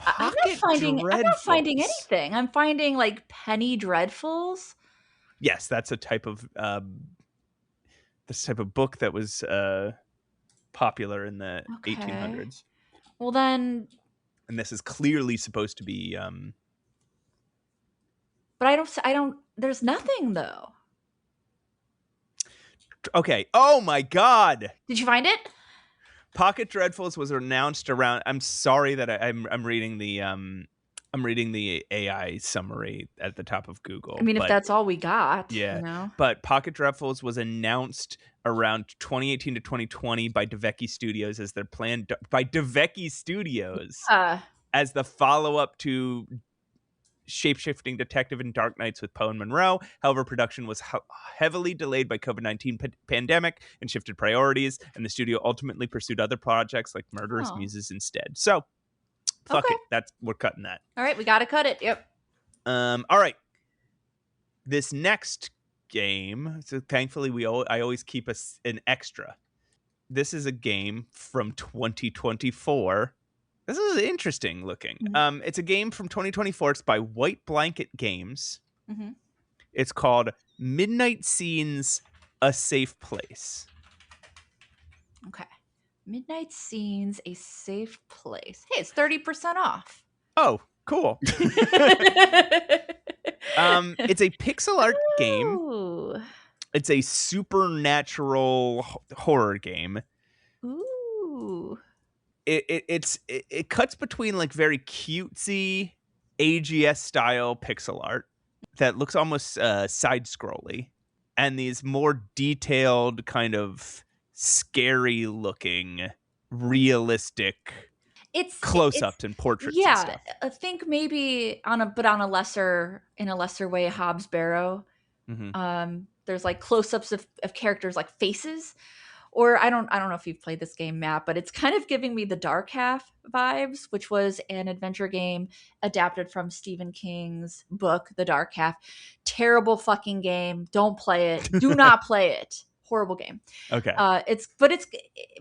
I'm not finding anything. I'm finding like penny dreadfuls. Yes, that's a type of book that was popular in the 1800s. Well then, And this is clearly supposed to be but I don't there's nothing though. okay. Oh my god. Did you find it? Pocket Dreadfuls was announced around. I'm sorry that I'm reading the AI summary at the top of Google. I mean, if that's all we got, yeah. you know? But Pocket Dreadfuls was announced around 2018 to 2020 by Deveki Studios as their plan as the follow-up to Shape-Shifting Detective and Dark Knights with Poe and Monroe. However, production was heavily delayed by COVID-19 pandemic and shifted priorities, and the studio ultimately pursued other projects like Murderous Muses instead. So, fuck it. We're cutting that. All right, we gotta cut it. Yep. All right. This next game, so thankfully I always keep an extra. This is a game from 2024. This is interesting looking. Mm-hmm. It's a game from 2024. It's by White Blanket Games. Mm-hmm. It's called Midnight Scenes: A Safe Place. Okay. Midnight Scenes: A Safe Place. Hey, it's 30% off. Oh, cool. It's a pixel art game. Ooh. It's a supernatural horror game. Ooh. It cuts between like very cutesy AGS style pixel art that looks almost side scrolly, and these more detailed kind of scary looking realistic It's close-ups and portraits and yeah, stuff. I think maybe on a lesser way, Hobbs Barrow. Mm-hmm. There's like close-ups of characters like faces, or I don't know if you've played this game, Matt, but it's kind of giving me the Dark Half vibes, which was an adventure game adapted from Stephen King's book, The Dark Half. Terrible fucking game. Don't play it. Do not play it. Horrible game. Okay. It's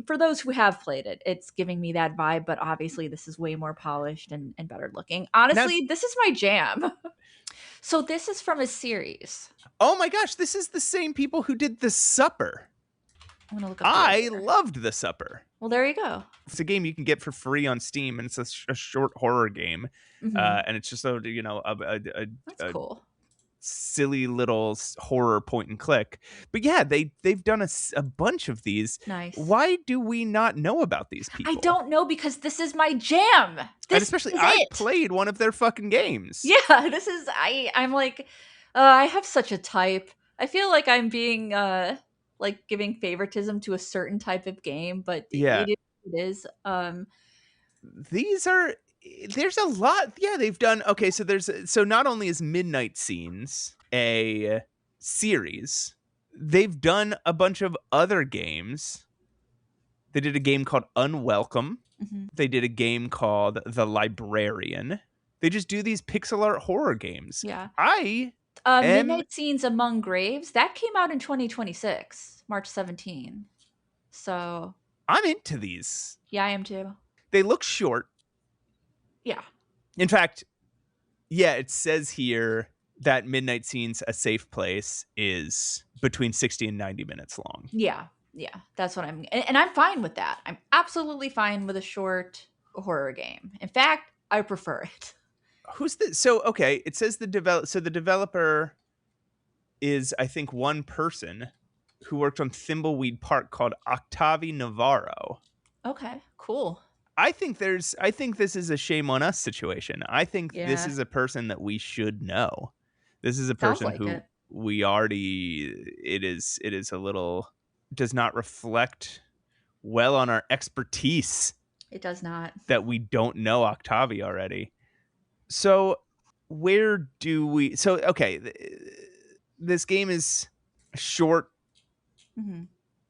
for those who have played it, it's giving me that vibe, but obviously this is way more polished and better looking. Honestly, this is my jam. So this is from a series. Oh my gosh, this is the same people who did The Supper. I'm gonna look up. I loved The Supper. Well, there you go. It's a game you can get for free on Steam, and it's a short horror game, and it's just That's cool. Silly little horror point and click. But yeah, they've done a bunch of these. Nice. Why do we not know about these people? I don't know, because this is my jam. And especially I played one of their fucking games. Yeah, this is I'm like I have such a type. I feel like I'm being like giving favoritism to a certain type of game, but yeah, it is. There's a lot. Yeah, they've done. Okay, so not only is Midnight Scenes a series, they've done a bunch of other games. They did a game called Unwelcome. Mm-hmm. They did a game called The Librarian. They just do these pixel art horror games. Yeah. Midnight Scenes Among Graves, that came out in 2026, March 17. So I'm into these. Yeah, I am too. They look short. Yeah. In fact, yeah, it says here that Midnight Scenes, A Safe Place, is between 60 and 90 minutes long. Yeah, that's what and I'm fine with that. I'm absolutely fine with a short horror game. In fact, I prefer it. Who's the so okay? It says the developer is, I think, one person who worked on Thimbleweed Park called Octavi Navarro. Okay, cool. I think this is a shame on us situation. I think this is a person that we should know. This is a person who we already it is a little does not reflect well on our expertise. It does not. That we don't know Octavi already. So where do we okay, this game is short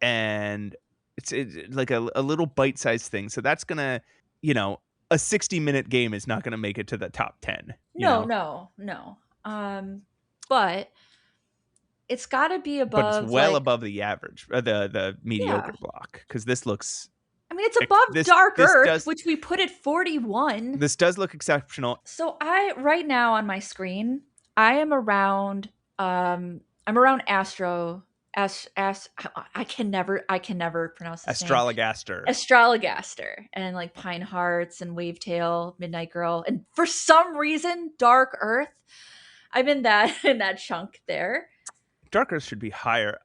and it's like a little bite-sized thing. So that's going to, a 60-minute game is not going to make it to the top 10. No. But it's got to be above. But it's well above the average, the mediocre block, because this looks. I mean, it's above Dark Earth, which we put at 41. This does look exceptional. So right now on my screen, I am around. I'm around Astro. I can never pronounce this Astrologaster. Astrologaster, and like Pine Hearts and Wavetail, Midnight Girl, and for some reason Dark Earth. I'm in that chunk there. Dark Earth should be higher.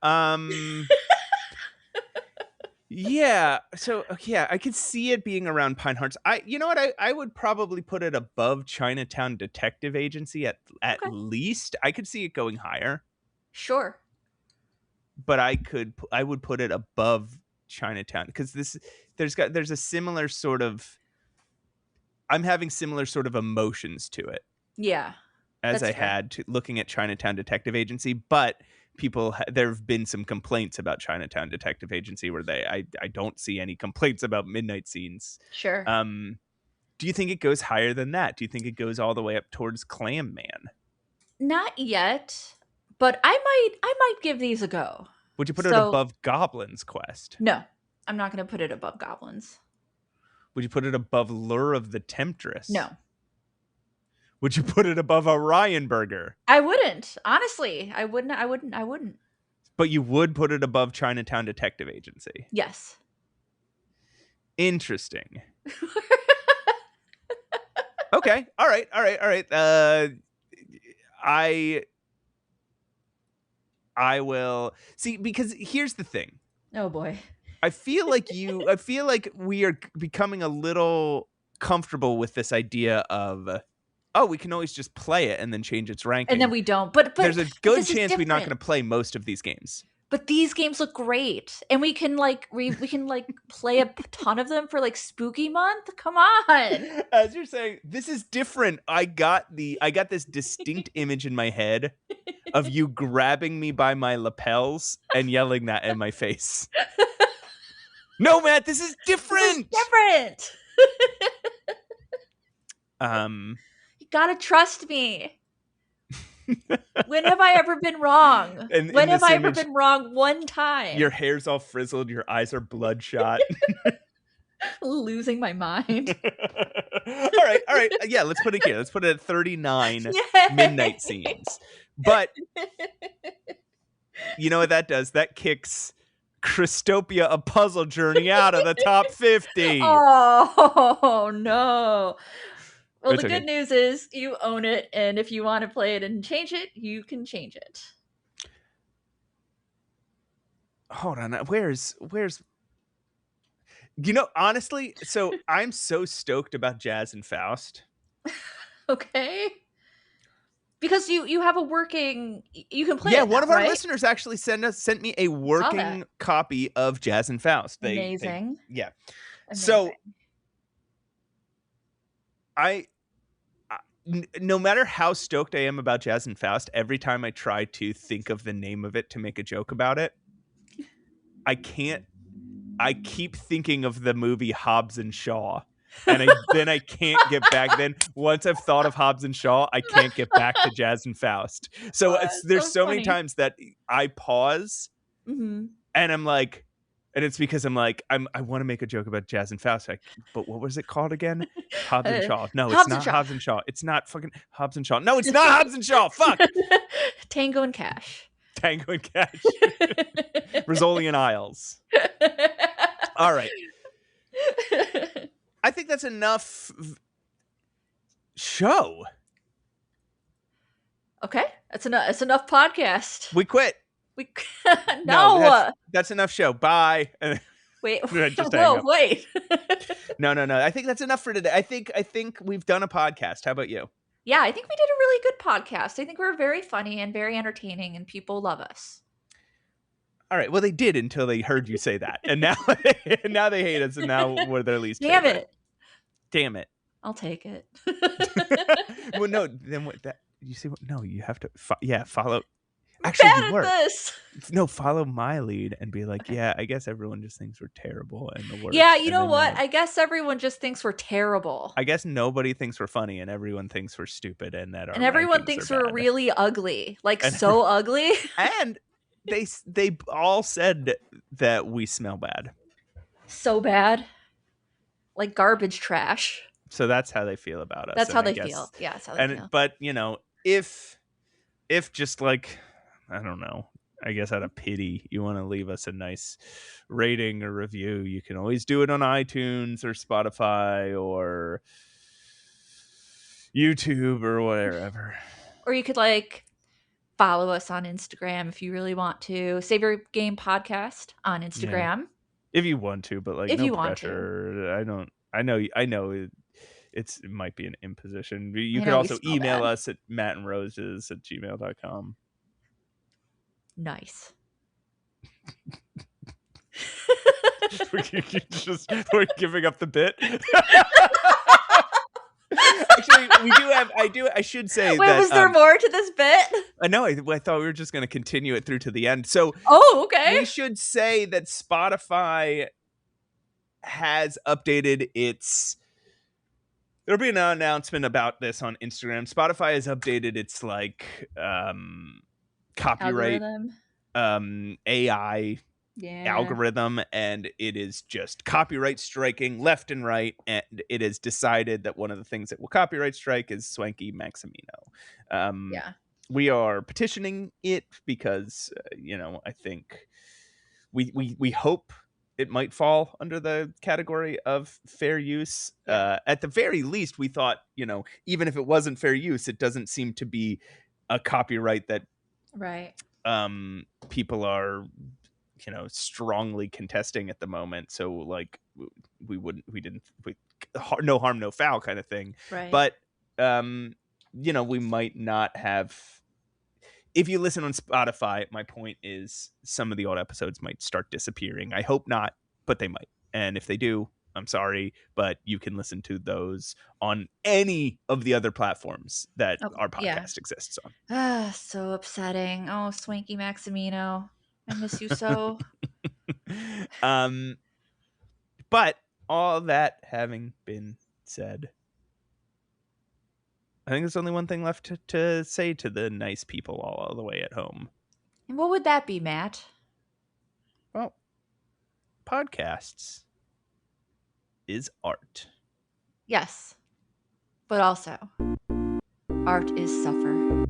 Yeah. So yeah, I could see it being around Pine Hearts. You know what? I would probably put it above Chinatown Detective Agency at least. I could see it going higher. Sure. But I would put it above Chinatown because there's a similar sort of. I'm having similar sort of emotions to it. Yeah. As I had to looking at Chinatown Detective Agency, but there have been some complaints about Chinatown Detective Agency where I don't see any complaints about Midnight Scenes. Sure. Do you think it goes higher than that? Do you think it goes all the way up towards Clam Man? Not yet, but I might give these a go. Would you put it above Goblin's Quest? No, I'm not going to put it above Goblins. Would you put it above Lure of the Temptress? No. Would you put it above Orion Burger? I wouldn't. Honestly, I wouldn't. But you would put it above Chinatown Detective Agency? Yes. Interesting. Okay. All right. I will see, because here's the thing. Oh boy. I feel like we are becoming a little comfortable with this idea of, we can always just play it and then change its ranking. And then we don't. But there's a good chance we're not going to play most of these games. But these games look great, and we can play a ton of them for like spooky month. Come on. As you're saying, this is different. I got this distinct image in my head of you grabbing me by my lapels and yelling that in my face. No, Matt, this is different. You gotta trust me. When have I ever been wrong? When have I ever been wrong one time? Your hair's all frizzled. Your eyes are bloodshot. Losing my mind. All right. Yeah, let's put it here. Let's put it at 39 midnight scenes. But you know what that does? That kicks Krystopia: A Puzzle Journey out of the top 50. Oh, no. Well, the good news is you own it, and if you want to play it and change it, you can change it. Hold on. Where's honestly, so I'm so stoked about Chzos and Faust. Okay. Because you have a working, you can play. Yeah, one of our listeners actually sent me a working copy of Chzos and Faust. Amazing. Yeah. Amazing. So no matter how stoked I am about Chzos and Faust, every time I try to think of the name of it to make a joke about it, I can't. I keep thinking of the movie Hobbs and Shaw, and then I can't get back. Then once I've thought of Hobbs and Shaw, I can't get back to Chzos and Faust. So there's so many times that I pause, and I'm like, and it's because I'm like, I want to make a joke about Chzos and Faust, but what was it called again? Hobbs and Shaw. No, it's not Hobbs and Shaw. It's not fucking Hobbs and Shaw. No, it's not Hobbs and Shaw. Fuck. Tango and Cash. Rizzoli and Isles. All right. I think that's enough show. Okay. That's enough podcast. We quit. No. That's enough show. Bye. Wait. Whoa, wait. No. I think that's enough for today. I think we've done a podcast. How about you? Yeah, I think we did a really good podcast. I think we're very funny and very entertaining, and people love us. All right. Well, they did until they heard you say that, and now they hate us, and now we're their least favorite. Damn it! I'll take it. Well, no. Then what? That you see? No, you have to. Follow. Actually, you were. No, follow my lead and be like, okay. Yeah, I guess everyone just thinks we're terrible and the worst. Yeah, you know what? I guess everyone just thinks we're terrible. I guess nobody thinks we're funny, and everyone thinks we're stupid, and that and everyone thinks we're really ugly, so ugly. And they all said that we smell bad, so bad, like garbage trash. So that's how they feel about us. That's how they feel. Yeah, that's how they feel. But if just like, I don't know, I guess out of pity, you want to leave us a nice rating or review, you can always do it on iTunes or Spotify or YouTube or whatever. Or you could follow us on Instagram if you really want to. Save Your Game Podcast on Instagram. Yeah. If you want to, but if no pressure. I know it might be an imposition. You could also email us at mattandroses@gmail.com. Nice. We're giving up the bit. Actually, I should say that. Was there more to this bit? I know. I thought we were just going to continue it through to the end. So, okay. We should say that Spotify has updated its. There'll be an announcement about this on Instagram. Spotify has updated its copyright AI algorithm, and it is just copyright striking left and right, and it has decided that one of the things that will copyright strike is Swanky Maximino. We are petitioning it because I think we hope it might fall under the category of fair use. At the very least, we thought, even if it wasn't fair use, it doesn't seem to be a copyright that right. People are, strongly contesting at the moment. So like we no harm, no foul kind of thing. Right. But we might not have. If you listen on Spotify, my point is some of the old episodes might start disappearing. I hope not, but they might. And if they do, I'm sorry, but you can listen to those on any of the other platforms that Oh, our yeah. podcast exists on. Ah, so upsetting. Oh, Swanky Maximino. I miss you so. But all that having been said, I think there's only one thing left to say to the nice people all the way at home. And what would that be, Matt? Well, podcasts is art. Yes. But also, art is suffer.